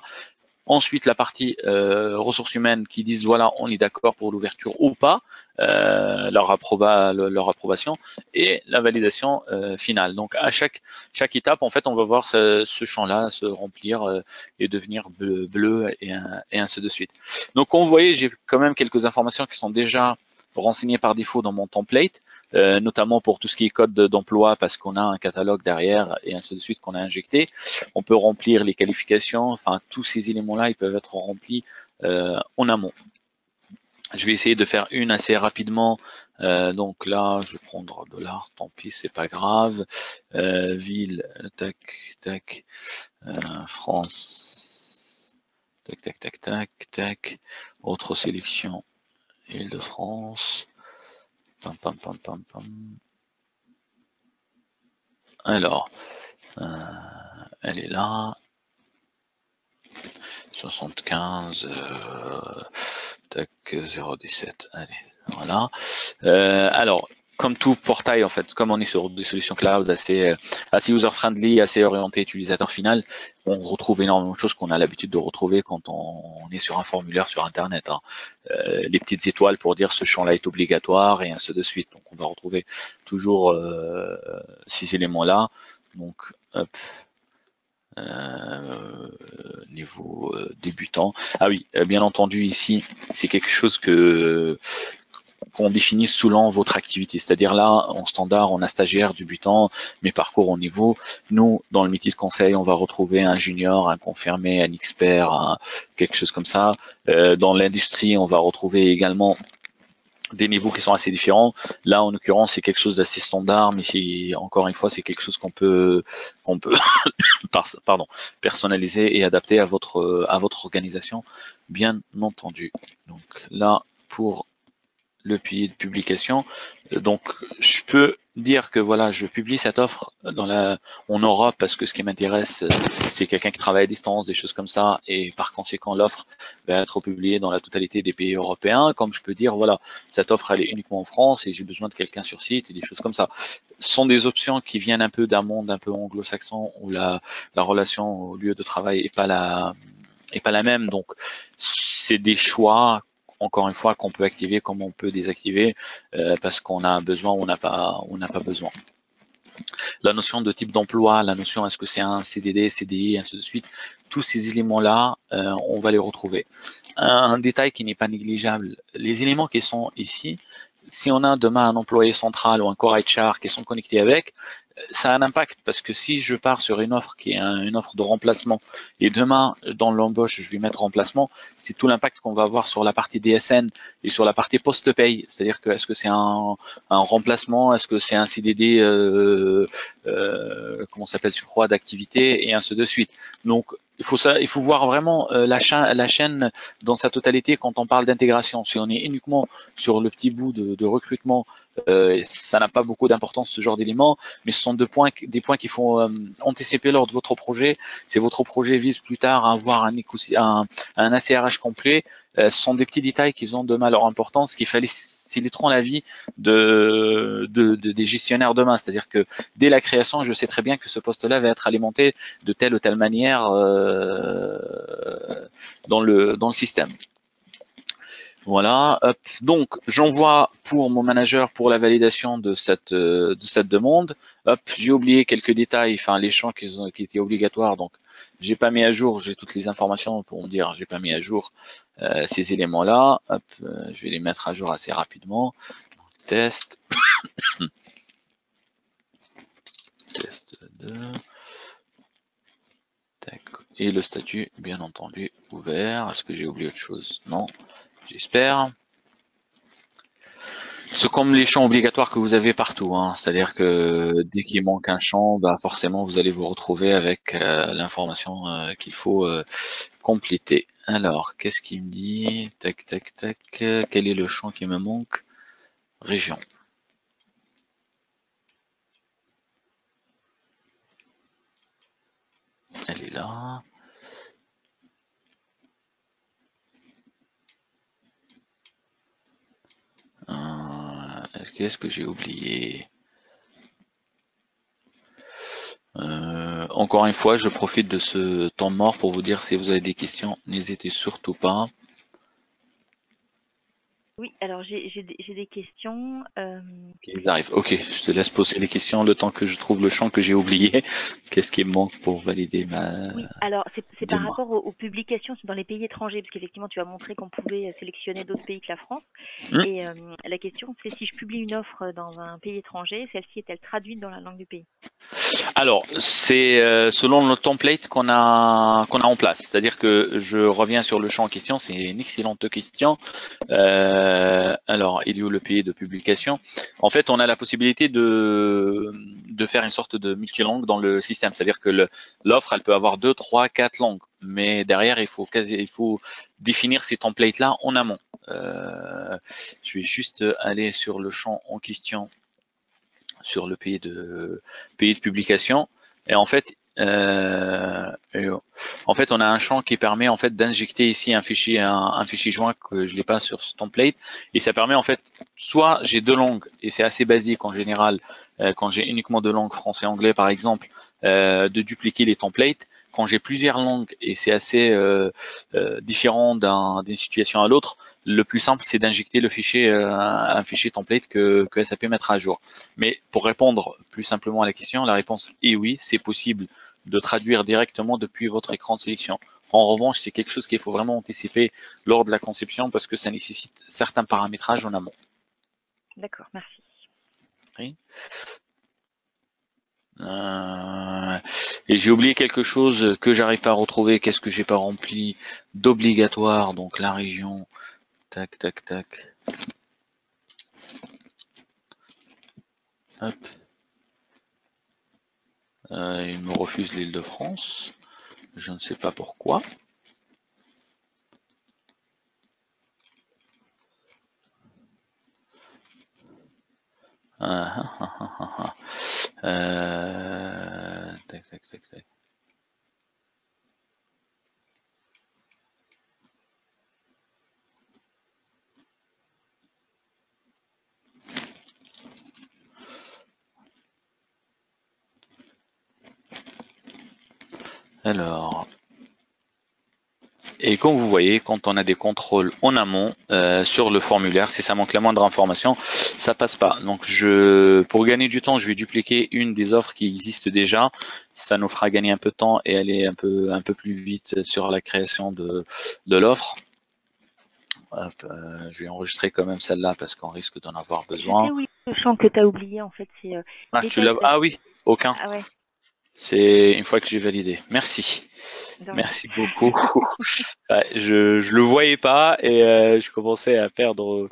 Ensuite, la partie ressources humaines qui disent voilà, on est d'accord pour l'ouverture ou pas, leur approbation et la validation finale. Donc à chaque étape, en fait, on va voir ce champ-là se remplir et devenir bleu et ainsi de suite. Donc, comme vous voyez, j'ai quand même quelques informations qui sont déjà renseignées par défaut dans mon template, notamment pour tout ce qui est code d'emploi parce qu'on a un catalogue derrière et ainsi de suite qu'on a injecté. On peut remplir les qualifications, enfin tous ces éléments-là, ils peuvent être remplis en amont. Je vais essayer de faire une assez rapidement. Donc là, je vais prendre $, tant pis, c'est pas grave. Ville, tac, tac, France, tac, tac, tac, tac, tac. Autre sélection, Île-de-France. Pam, pam, pam, pam, pam. Alors, elle est là. 75, tac, 017. Allez, voilà. Alors, comme tout portail, en fait, comme on est sur des solutions cloud assez user-friendly, assez orienté utilisateur final, on retrouve énormément de choses qu'on a l'habitude de retrouver quand on est sur un formulaire sur Internet. Hein. Les petites étoiles pour dire ce champ-là est obligatoire et ainsi de suite. Donc, on va retrouver toujours ces éléments-là. Donc, hop, niveau débutant. Ah oui, bien entendu ici, c'est quelque chose qu'on définit selon votre activité. C'est-à-dire là, en standard, on a stagiaire, débutant, mes parcours au niveau. Nous, dans le métier de conseil, on va retrouver un junior, un confirmé, un expert, quelque chose comme ça. Dans l'industrie, on va retrouver également des niveaux qui sont assez différents. Là, en l'occurrence, c'est quelque chose d'assez standard, mais encore une fois, c'est quelque chose qu'on peut pardon, personnaliser et adapter à votre organisation, bien entendu. Donc là, pour le pays de publication, donc je peux dire que voilà, je publie cette offre en Europe parce que ce qui m'intéresse, c'est quelqu'un qui travaille à distance, des choses comme ça, et par conséquent l'offre va être publiée dans la totalité des pays européens. Comme je peux dire, voilà, cette offre elle est uniquement en France et j'ai besoin de quelqu'un sur site et des choses comme ça. Ce sont des options qui viennent un peu d'un monde un peu anglo-saxon où la relation au lieu de travail est pas la même. Donc c'est des choix encore une fois qu'on peut activer comme on peut désactiver parce qu'on a un besoin ou on n'a pas besoin. La notion de type d'emploi, la notion est-ce que c'est un CDD, CDI, ainsi de suite, tous ces éléments-là, on va les retrouver. Un détail qui n'est pas négligeable, les éléments qui sont ici, si on a demain un employé central ou un core HR qui sont connectés avec, ça a un impact parce que si je pars sur une offre qui est une offre de remplacement et demain dans l'embauche je vais mettre remplacement, c'est tout l'impact qu'on va avoir sur la partie DSN et sur la partie post-paye. C'est-à-dire que est-ce que c'est un remplacement, est-ce que c'est un CDD comment s'appelle surcroît d'activité et ainsi de suite. Donc il faut voir vraiment la chaîne dans sa totalité quand on parle d'intégration. Si on est uniquement sur le petit bout de recrutement, ça n'a pas beaucoup d'importance ce genre d'éléments, mais ce sont des points qu'il faut anticiper lors de votre projet. Si votre projet vise plus tard à avoir un ACRH complet, ce sont des petits détails qui ont demain leur importance, qui faciliteront la vie des gestionnaires demain. C'est-à-dire que dès la création, je sais très bien que ce poste-là va être alimenté de telle ou telle manière dans le système. Voilà, hop. Donc j'envoie pour mon manager pour la validation de cette demande. Hop, j'ai oublié quelques détails, enfin les champs qui étaient obligatoires, donc j'ai pas mis à jour, j'ai toutes les informations pour me dire j'ai pas mis à jour ces éléments-là. Hop, je vais les mettre à jour assez rapidement. Test, test 2. Et le statut, bien entendu, ouvert. Est-ce que j'ai oublié autre chose? Non, j'espère. C'est comme les champs obligatoires que vous avez partout, hein. C'est-à-dire que dès qu'il manque un champ, bah forcément vous allez vous retrouver avec l'information qu'il faut compléter. Alors, qu'est-ce qu'il me dit? Tac, tac, tac. Quel est le champ qui me manque? Région. elle est là. Qu'est-ce que j'ai oublié? Encore une fois, je profite de ce temps mort pour vous dire si vous avez des questions, n'hésitez surtout pas. Oui, alors j'ai des questions. Ils arrivent. Ok, je te laisse poser les questions le temps que je trouve le champ que j'ai oublié. Qu'est-ce qui me manque pour valider ma... Oui, alors c'est par Dis-moi. rapport aux publications dans les pays étrangers, parce qu'effectivement tu as montré qu'on pouvait sélectionner d'autres pays que la France. Hmm. Et la question c'est si je publie une offre dans un pays étranger, celle-ci est-elle traduite dans la langue du pays? Alors, c'est selon le template qu'on a en place. C'est-à-dire que je reviens sur le champ en question. C'est une excellente question. Alors, il y a le pays de publication. En fait, on a la possibilité de faire une sorte de multilangue dans le système. C'est-à-dire que l'offre, elle peut avoir 2, 3, 4 langues. Mais derrière, il faut définir ces templates-là en amont. Je vais juste aller sur le champ en question, sur le pays de publication. Et en fait, on a un champ qui permet en fait d'injecter ici un fichier joint que je n'ai pas sur ce template, et ça permet en fait, soit j'ai deux langues et c'est assez basique en général, quand j'ai uniquement deux langues, français anglais par exemple, de dupliquer les templates. Quand j'ai plusieurs langues et c'est assez différent d'une situation à l'autre, le plus simple c'est d'injecter le fichier, un fichier template que SAP mettra à jour. Mais pour répondre plus simplement à la question, la réponse est oui, c'est possible de traduire directement depuis votre écran de sélection. En revanche, c'est quelque chose qu'il faut vraiment anticiper lors de la conception parce que ça nécessite certains paramétrages en amont. D'accord, merci. Oui. Et j'ai oublié quelque chose que j'arrive pas à retrouver. Qu'est-ce que j'ai pas rempli d'obligatoire? Donc la région, tac, tac, tac. Hop. Il me refuse l'Île-de-France. Je ne sais pas pourquoi. Tac, tac, tac, tac. Alors, et comme vous voyez, quand on a des contrôles en amont sur le formulaire, si ça manque la moindre information, ça passe pas. Donc, pour gagner du temps, je vais dupliquer une des offres qui existent déjà. Ça nous fera gagner un peu de temps et aller un peu plus vite sur la création de l'offre. Je vais enregistrer quand même celle-là parce qu'on risque d'en avoir Je sais besoin. oui, le champ que tu as oublié en fait, c'est Ah, tu l'as? détail. Ah oui, aucun. Ah ouais, C'est une fois que j'ai validé. Merci. de rien. Merci beaucoup. Ouais, je le voyais pas et je commençais à perdre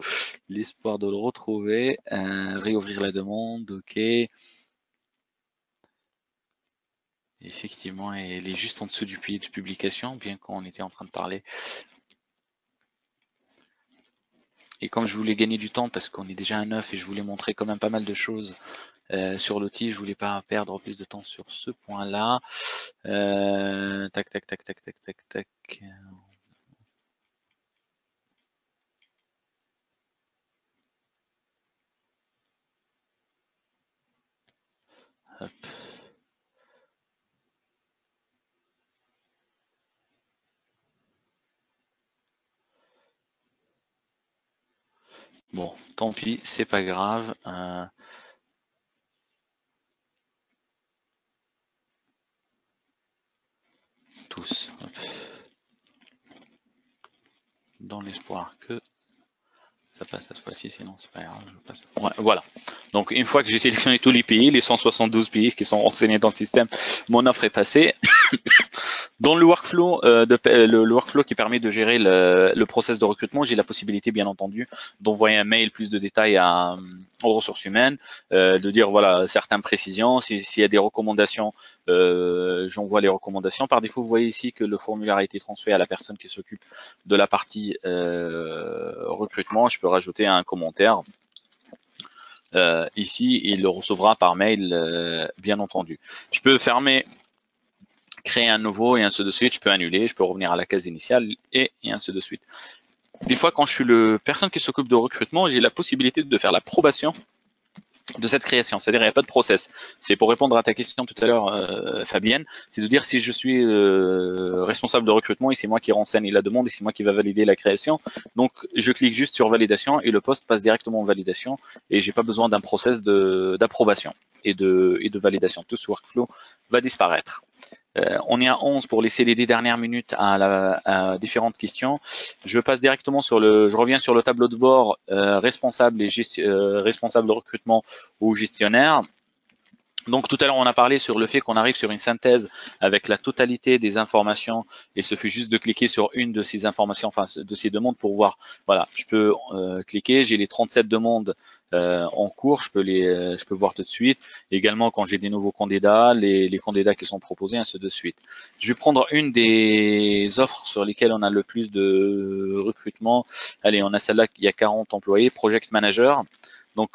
l'espoir de le retrouver. Réouvrir la demande, ok. Effectivement, elle est juste en dessous du pays de publication, bien qu'on était en train de parler. Et comme je voulais gagner du temps, parce qu'on est déjà à 9 et je voulais montrer quand même pas mal de choses sur l'outil, je voulais pas perdre plus de temps sur ce point-là. Tac, tac, tac, tac, tac, tac, tac. Hop. Bon, tant pis, c'est pas grave. Tous. Hop. Dans l'espoir que ça passe cette fois-ci, sinon c'est pas grave, je passe. Ouais, voilà. Donc une fois que j'ai sélectionné tous les pays, les 172 pays qui sont renseignés dans le système, mon offre est passée. Dans le workflow, le workflow qui permet de gérer le process de recrutement, j'ai la possibilité, bien entendu, d'envoyer un mail plus de détails aux ressources humaines, de dire voilà certaines précisions. S'il y a des recommandations, j'envoie les recommandations. Par défaut, vous voyez ici que le formulaire a été transféré à la personne qui s'occupe de la partie recrutement. Je peux rajouter un commentaire. Ici, il le recevra par mail, bien entendu. Je peux fermer créer un nouveau et ainsi de suite. Je peux annuler, je peux revenir à la case initiale et ainsi de suite. Des fois, quand je suis le personne qui s'occupe de recrutement, j'ai la possibilité de faire l'approbation de cette création, c'est-à-dire il n'y a pas de process. C'est pour répondre à ta question tout à l'heure, Fabienne, c'est de dire si je suis responsable de recrutement et c'est moi qui renseigne la demande et c'est moi qui va valider la création. Donc je clique juste sur validation et le poste passe directement en validation et j'ai pas besoin d'un process d'approbation et de validation. Tout ce workflow va disparaître. On est à 11 pour laisser les 10 dernières minutes à différentes questions. Je passe directement je reviens sur le tableau de bord responsable responsable de recrutement ou gestionnaire. Donc tout à l'heure, on a parlé sur le fait qu'on arrive sur une synthèse avec la totalité des informations et il suffit juste de cliquer sur une de ces informations, enfin de ces demandes pour voir. Voilà, je peux cliquer, j'ai les 37 demandes en cours, je peux voir tout de suite. Également quand j'ai des nouveaux candidats, les candidats qui sont proposés, ainsi de suite. Je vais prendre une des offres sur lesquelles on a le plus de recrutement. Allez, on a celle-là qui a 40 employés, Project Manager. Donc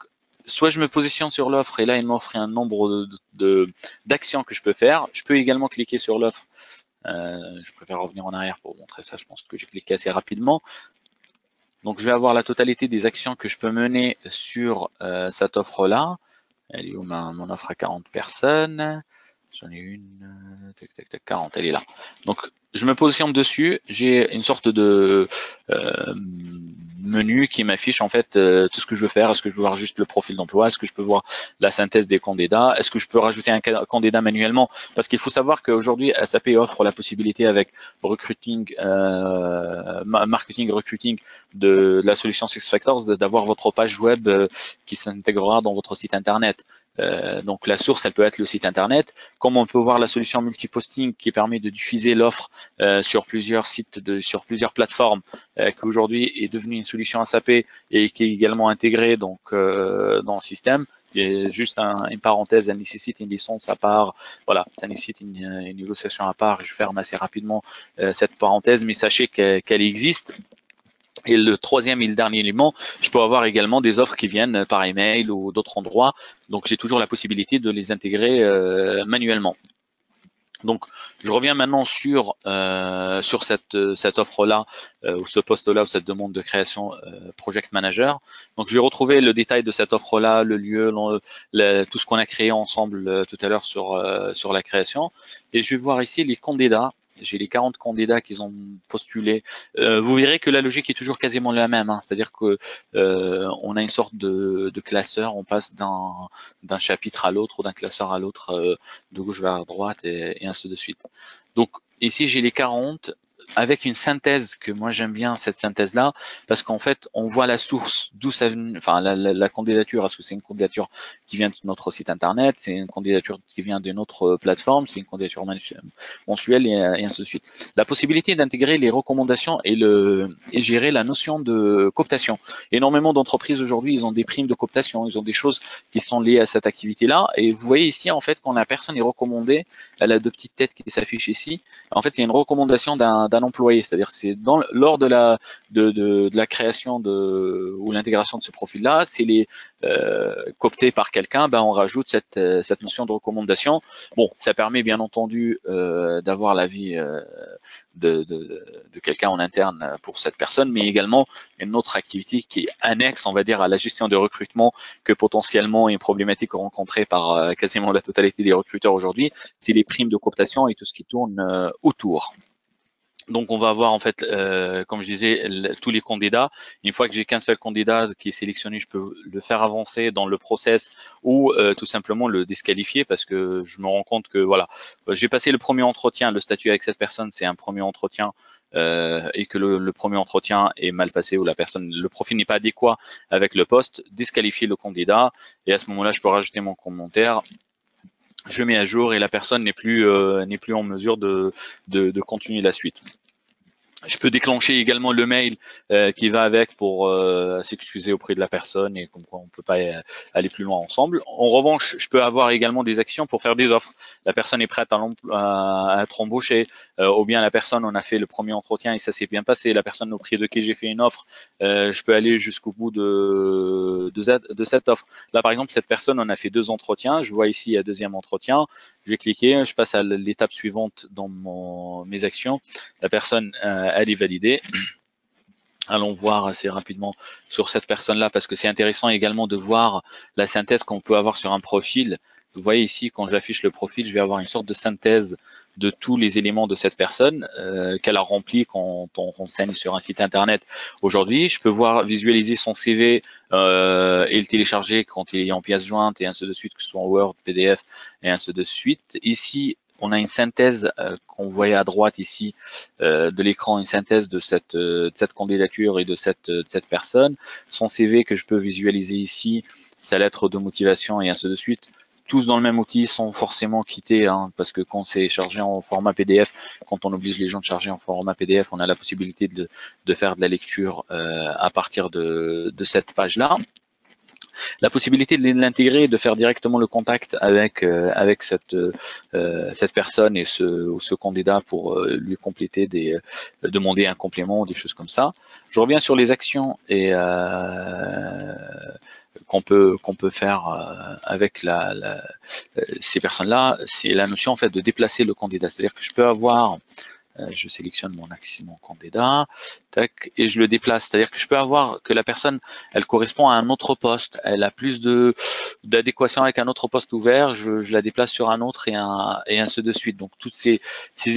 soit je me positionne sur l'offre et là, il m'offre un nombre d'actions que je peux faire. Je peux également cliquer sur l'offre. Je préfère revenir en arrière pour montrer ça. Je pense que j'ai cliqué assez rapidement. Donc, je vais avoir la totalité des actions que je peux mener sur cette offre-là. Elle est où mon offre à 40 personnes? J'en ai une, 40, elle est là. Donc, je me positionne dessus, j'ai une sorte de menu qui m'affiche en fait tout ce que je veux faire. Est-ce que je veux voir juste le profil d'emploi? Est-ce que je peux voir la synthèse des candidats? Est-ce que je peux rajouter un candidat manuellement? Parce qu'il faut savoir qu'aujourd'hui, SAP offre la possibilité avec marketing recruiting de la solution SuccessFactors d'avoir votre page web qui s'intégrera dans votre site internet. Donc la source, elle peut être le site internet. Comme on peut voir la solution multiposting qui permet de diffuser l'offre sur plusieurs sites, sur plusieurs plateformes, qui aujourd'hui est devenue une solution SAP et qui est également intégrée donc dans le système. Et juste une parenthèse, elle nécessite une licence à part. Voilà, ça nécessite une négociation à part. Je ferme assez rapidement cette parenthèse, mais sachez qu'elle existe. Et le troisième et le dernier élément, je peux avoir également des offres qui viennent par email ou d'autres endroits. Donc, j'ai toujours la possibilité de les intégrer manuellement. Donc, je reviens maintenant sur cette offre-là, ou ce poste-là, ou cette demande de création Project Manager. Donc, je vais retrouver le détail de cette offre-là, le lieu, tout ce qu'on a créé ensemble tout à l'heure sur la création. Et je vais voir ici les candidats. J'ai les 40 candidats qu'ils ont postulés. Vous verrez que la logique est toujours quasiment la même, hein. C'est-à-dire que on a une sorte de classeur, on passe d'un chapitre à l'autre ou d'un classeur à l'autre, de gauche vers droite et ainsi de suite. Donc ici j'ai les 40 avec une synthèse que moi j'aime bien cette synthèse là parce qu'en fait on voit la source d'où ça vient, enfin la candidature, est-ce que c'est une candidature qui vient de notre site internet, c'est une candidature qui vient d'une autre plateforme, c'est une candidature mensuelle et ainsi de suite. La possibilité d'intégrer les recommandations et gérer la notion de cooptation. Énormément d'entreprises aujourd'hui ils ont des primes de cooptation, ils ont des choses qui sont liées à cette activité là et vous voyez ici en fait quand la personne est recommandée, elle a deux petites têtes qui s'affichent ici. En fait, c'est une recommandation d'un employé, c'est-à-dire c'est lors de la création ou l'intégration de ce profil-là, c'est les coopté par quelqu'un, ben on rajoute cette notion de recommandation. Bon, ça permet bien entendu d'avoir l'avis de quelqu'un en interne pour cette personne, mais également une autre activité qui est annexe, on va dire, à la gestion de recrutement que potentiellement est une problématique rencontrée par quasiment la totalité des recruteurs aujourd'hui, c'est les primes de cooptation et tout ce qui tourne autour. Donc on va avoir en fait, comme je disais, tous les candidats. Une fois que j'ai qu'un seul candidat qui est sélectionné, je peux le faire avancer dans le process ou tout simplement le disqualifier parce que je me rends compte que voilà, j'ai passé le premier entretien, le statut avec cette personne, c'est un premier entretien et que le premier entretien est mal passé ou le profil n'est pas adéquat avec le poste, disqualifier le candidat et à ce moment-là, je peux rajouter mon commentaire. Je mets à jour et la personne n'est plus en mesure de continuer la suite. Je peux déclencher également le mail qui va avec pour s'excuser auprès de la personne et comprendre on peut pas aller plus loin ensemble. En revanche, je peux avoir également des actions pour faire des offres. La personne est prête à être embauchée, ou bien la personne, on a fait le premier entretien et ça s'est bien passé. La personne auprès de qui j'ai fait une offre, je peux aller jusqu'au bout de cette offre. Là, par exemple, cette personne, on a fait 2 entretiens. Je vois ici, il y a deuxième entretien. je vais cliquer, je passe à l'étape suivante dans mes actions. La personne, elle est validée. Allons voir assez rapidement sur cette personne-là parce que c'est intéressant également de voir la synthèse qu'on peut avoir sur un profil. Vous voyez ici, quand j'affiche le profil, je vais avoir une sorte de synthèse de tous les éléments de cette personne qu'elle a rempli quand on renseigne sur un site internet aujourd'hui. Je peux voir visualiser son CV et le télécharger quand il est en pièce jointe et ainsi de suite, que ce soit en Word, PDF et ainsi de suite. Ici, on a une synthèse qu'on voyait à droite ici de l'écran, une synthèse de cette candidature et de cette personne. Son CV que je peux visualiser ici, sa lettre de motivation et ainsi de suite. Tous dans le même outil sans forcément quitter, hein, parce que quand c'est chargé en format PDF, quand on oblige les gens de charger en format PDF, on a la possibilité de faire de la lecture à partir de cette page-là. La possibilité de l'intégrer, de faire directement le contact avec cette personne et ce candidat pour lui compléter demander un complément, des choses comme ça. Je reviens sur les actions et qu'on peut faire avec ces personnes-là. C'est la notion en fait de déplacer le candidat. C'est-à-dire que je peux avoir je sélectionne mon candidat, tac, et je le déplace. C'est-à-dire que je peux avoir que la personne, elle correspond à un autre poste, elle a plus d'adéquation avec un autre poste ouvert, je la déplace sur un autre et ainsi de suite. Donc tous ces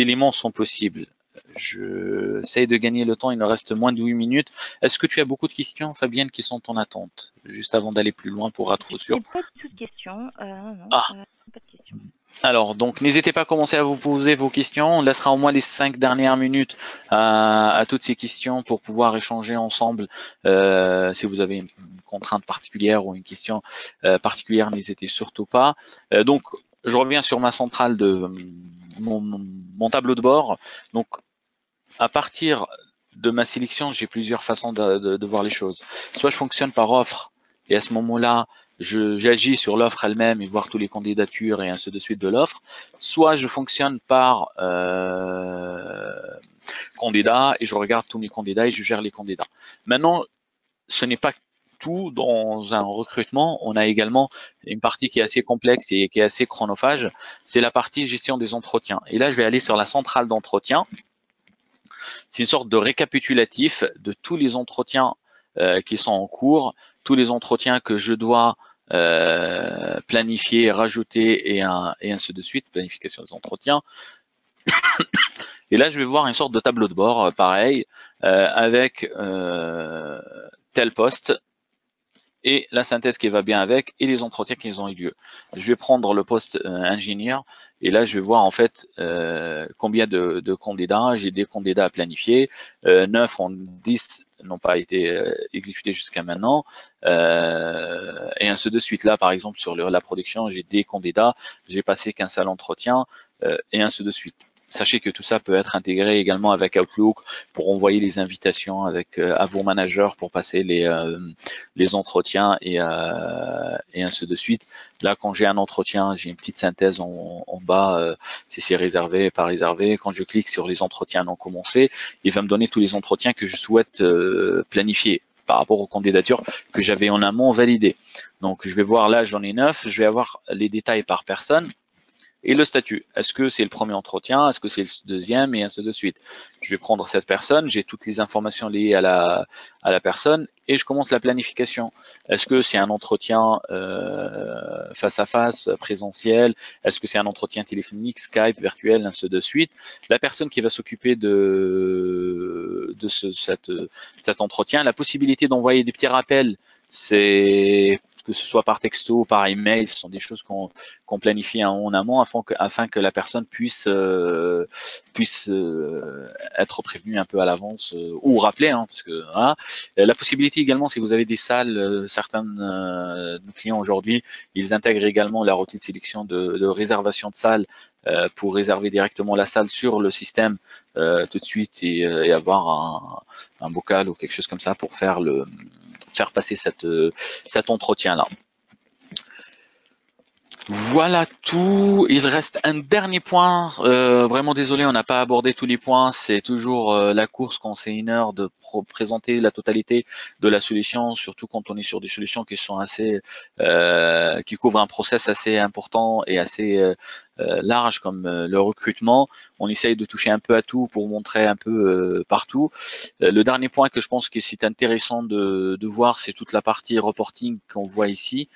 éléments sont possibles. Je essaye de gagner le temps, il nous reste moins de 8 minutes. Est-ce que tu as beaucoup de questions, Fabienne, qui sont en attente? Juste avant d'aller plus loin pour être sûr. Il n'y a pas du tout de questions. Non, Ah. pas de questions. Alors, donc, n'hésitez pas à commencer à vous poser vos questions. On laissera au moins les 5 dernières minutes à toutes ces questions pour pouvoir échanger ensemble. Si vous avez une contrainte particulière ou une question particulière, n'hésitez surtout pas. Donc, je reviens sur ma centrale de mon tableau de bord. Donc, à partir de ma sélection, j'ai plusieurs façons de voir les choses. Soit je fonctionne par offre et à ce moment-là, j'agis sur l'offre elle-même et voir toutes les candidatures et ainsi de suite de l'offre. Soit je fonctionne par candidat et je regarde tous mes candidats et je gère les candidats. Maintenant, ce n'est pas tout dans un recrutement. On a également une partie qui est assez complexe et qui est assez chronophage. C'est la partie gestion des entretiens. Et là, je vais aller sur la centrale d'entretien. C'est une sorte de récapitulatif de tous les entretiens qui sont en cours, tous les entretiens que je dois planifier, rajouter et ainsi de suite, planification des entretiens. Et là, je vais voir une sorte de tableau de bord, pareil, avec tel poste et la synthèse qui va bien avec et les entretiens qui ont eu lieu. Je vais prendre le poste ingénieur et là je vais voir en fait combien de candidats. J'ai des candidats à planifier, 9 en 10 n'ont pas été exécutés jusqu'à maintenant et ainsi de suite. Là par exemple sur la production, j'ai des candidats, j'ai passé qu'un seul entretien et ainsi de suite. Sachez que tout ça peut être intégré également avec Outlook pour envoyer les invitations à vos managers pour passer les entretiens et ainsi de suite. Là, quand j'ai un entretien, j'ai une petite synthèse en bas, si c'est réservé, pas réservé. Quand je clique sur les entretiens non commencés, il va me donner tous les entretiens que je souhaite planifier par rapport aux candidatures que j'avais en amont validées. Donc, je vais voir là, j'en ai 9, je vais avoir les détails par personne. Et le statut, est-ce que c'est le premier entretien, est-ce que c'est le deuxième et ainsi de suite. Je vais prendre cette personne, j'ai toutes les informations liées à la personne et je commence la planification. Est-ce que c'est un entretien face à face, présentiel, est-ce que c'est un entretien téléphonique, Skype, virtuel, ainsi de suite. La personne qui va s'occuper de cet entretien, la possibilité d'envoyer des petits rappels, c'est que ce soit par texto, par email, ce sont des choses qu'on planifie en amont afin que la personne puisse être prévenue un peu à l'avance ou rappeler, hein, parce que voilà. La possibilité également, si vous avez des salles, certains de nos clients aujourd'hui, ils intègrent également la routine de sélection de réservation de salles pour réserver directement la salle sur le système tout de suite et avoir un bocal ou quelque chose comme ça pour faire passer cet entretien là. Voilà tout. Il reste un dernier point. Vraiment désolé, on n'a pas abordé tous les points. C'est toujours la course quand c'est une heure de présenter la totalité de la solution, surtout quand on est sur des solutions qui sont assez, qui couvrent un process assez important et assez large comme le recrutement. On essaye de toucher un peu à tout pour montrer un peu partout. Le dernier point que je pense que c'est intéressant de voir, c'est toute la partie reporting qu'on voit ici.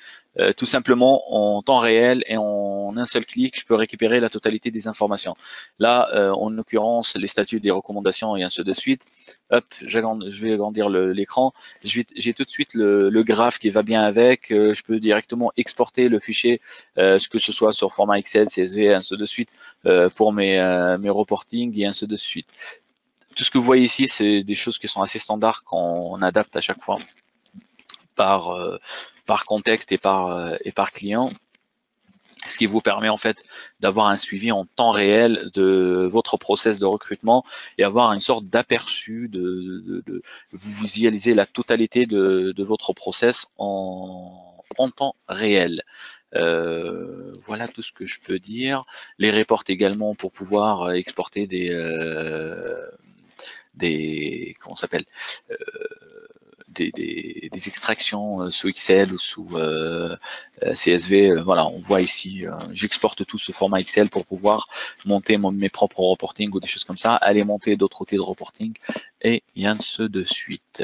Tout simplement en temps réel et en un seul clic, je peux récupérer la totalité des informations. Là, en l'occurrence, les statuts des recommandations et ainsi de suite. Hop, je vais agrandir l'écran. J'ai tout de suite le graphe qui va bien avec. Je peux directement exporter le fichier, que ce soit sur format Excel, CSV, et ainsi de suite, pour mes reporting et ainsi de suite. Tout ce que vous voyez ici, c'est des choses qui sont assez standards qu'on adapte à chaque fois par, par contexte et par client, ce qui vous permet en fait d'avoir un suivi en temps réel de votre process de recrutement et avoir une sorte d'aperçu de vous visualisez la totalité de votre process en temps réel. Voilà tout ce que je peux dire. Les reports également pour pouvoir exporter des comment s'appelle euh, des extractions sous Excel ou sous CSV. Voilà, on voit ici, j'exporte tout ce format Excel pour pouvoir monter mes propres reporting ou des choses comme ça, aller monter d'autres outils de reporting et ainsi de suite.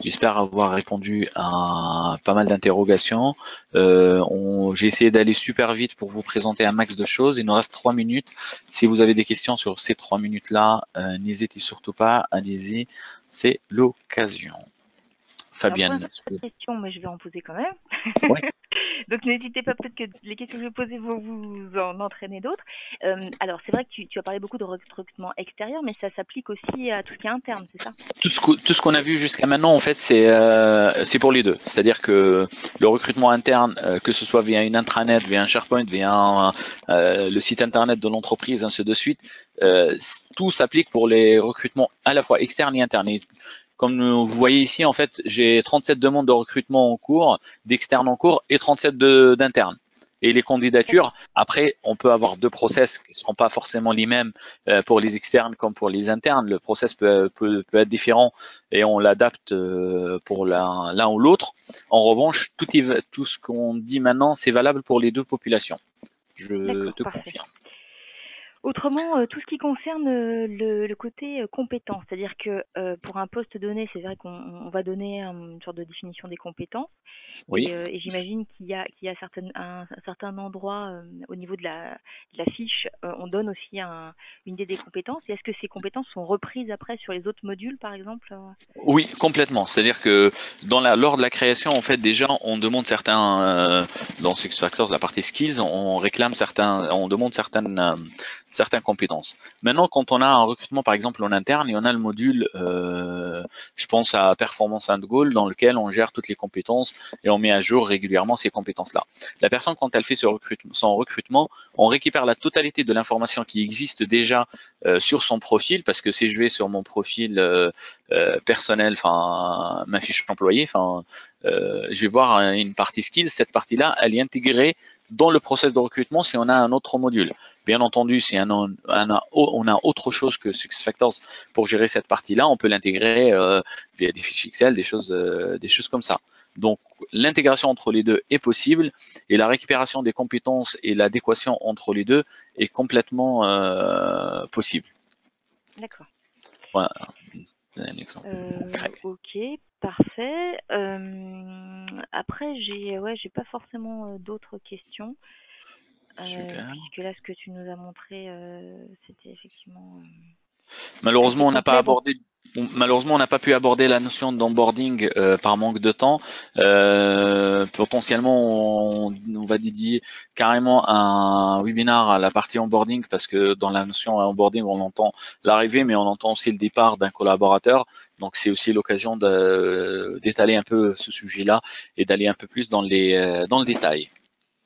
J'espère avoir répondu à pas mal d'interrogations. J'ai essayé d'aller super vite pour vous présenter un max de choses. Il nous reste 3 minutes. Si vous avez des questions sur ces 3 minutes-là, n'hésitez surtout pas, allez-y, c'est l'occasion. Alors pour Fabienne, l'instant, pas de questions, mais je vais en poser quand même. ouais. Donc n'hésitez pas, peut-être que les questions que je vais poser vont vous en entraîner d'autres. Alors c'est vrai que tu as parlé beaucoup de recrutement extérieur, mais ça s'applique aussi à tout ce qui est interne, c'est ça? Tout ce qu'on a vu jusqu'à maintenant, en fait, c'est pour les deux. C'est-à-dire que le recrutement interne, que ce soit via une intranet, via un SharePoint, via le site internet de l'entreprise, ainsi de suite, tout s'applique pour les recrutements à la fois externes et internes. Et comme vous voyez ici, en fait, j'ai 37 demandes de recrutement en cours, d'externes en cours et 37 d'internes. Et les candidatures, après, on peut avoir deux process qui ne seront pas forcément les mêmes pour les externes comme pour les internes. Le process peut être différent et on l'adapte pour l'un ou l'autre. En revanche, tout ce qu'on dit maintenant, c'est valable pour les deux populations. Je D'accord, te parfait. confirme. Autrement, tout ce qui concerne le côté compétence, c'est-à-dire que pour un poste donné, c'est vrai qu'on va donner une sorte de définition des compétences. Oui. Et j'imagine qu'il y a un certain endroit au niveau de la fiche, on donne aussi une idée des compétences. Et est-ce que ces compétences sont reprises après sur les autres modules, par exemple? Oui, complètement. C'est-à-dire que lors de la création, en fait, déjà, on demande certains, dans SuccessFactors, la partie skills, on réclame on demande certaines compétences. Maintenant, quand on a un recrutement, par exemple, en interne, et on a le module, je pense à Performance and Goal, dans lequel on gère toutes les compétences et on met à jour régulièrement ces compétences-là. La personne, quand elle fait son recrutement, on récupère la totalité de l'information qui existe déjà sur son profil, parce que si je vais sur mon profil personnel, enfin ma fiche employée, enfin je vais voir une partie skills, cette partie-là, elle est intégrée dans le process de recrutement si on a un autre module. Bien entendu, si on a autre chose que SuccessFactors pour gérer cette partie-là, on peut l'intégrer via des fichiers Excel, des choses comme ça. Donc l'intégration entre les deux est possible et la récupération des compétences et l'adéquation entre les deux est complètement possible. D'accord. Voilà, c'est un exemple concret. Ok, parfait. Après, j'ai pas forcément d'autres questions, Super. puisque là, ce que tu nous as montré, c'était effectivement assez Malheureusement, on n'a pas complet. Bon, abordé. Malheureusement, on n'a pas pu aborder la notion d'onboarding par manque de temps. Potentiellement, on va dédier carrément un webinar à la partie onboarding parce que dans la notion onboarding, on entend l'arrivée, mais on entend aussi le départ d'un collaborateur. Donc, c'est aussi l'occasion d'étaler un peu ce sujet-là et d'aller un peu plus dans le détail.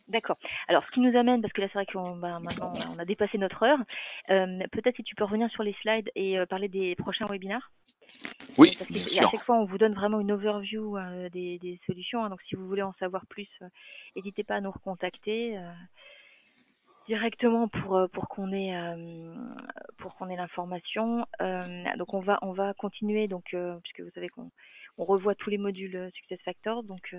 d'accord. Alors, ce qui nous amène, parce que là, c'est vrai qu'on maintenant, on a dépassé notre heure. Peut-être si tu peux revenir sur les slides et parler des prochains webinaires. Oui, Parce bien qu'à sûr. chaque fois, on vous donne vraiment une overview des solutions, hein. Donc, si vous voulez en savoir plus, n'hésitez pas à nous recontacter directement pour qu'on ait l'information. Donc, on va continuer, donc, puisque vous savez qu'on revoit tous les modules SuccessFactors, donc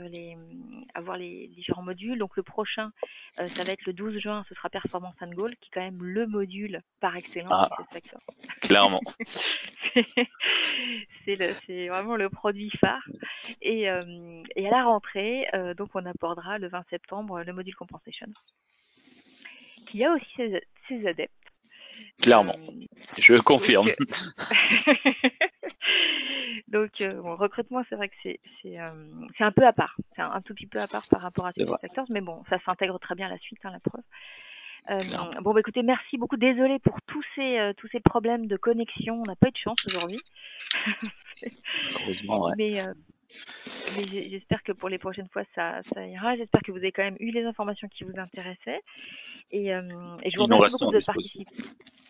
avoir les différents modules. Donc, le prochain, ça va être le 12 juin, ce sera Performance and Goal, qui est quand même le module par excellence Ah, SuccessFactors. clairement. C'est vraiment le produit phare. Et à la rentrée, donc on abordera le 20 septembre le module Compensation, qui a aussi ses adeptes. Clairement. Je confirme. Donc, bon, recrutement, c'est vrai que c'est un peu à part. C'est un tout petit peu à part par rapport à C'est vrai. SuccessFactors, mais bon, ça s'intègre très bien à la suite, hein, la preuve. Clairement. Bon, bah, écoutez, merci beaucoup. Désolée pour tous ces problèmes de connexion. On n'a pas eu de chance aujourd'hui. Malheureusement, ouais. Mais j'espère que pour les prochaines fois, ça ira. J'espère que vous avez quand même eu les informations qui vous intéressaient. Et je vous Et nous remercie restons beaucoup à de votre disposition.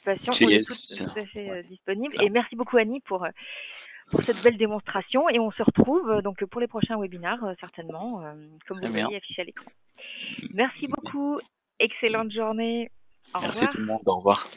participation. On est Yes. tout à fait Ouais, disponibles. Et clairement. merci beaucoup, Annie, pour cette belle démonstration. Et on se retrouve donc pour les prochains webinaires, certainement, comme vous Très le bien. voyez affiché à l'écran. Merci beaucoup. Excellente journée. Au Merci revoir. tout le monde. Au revoir.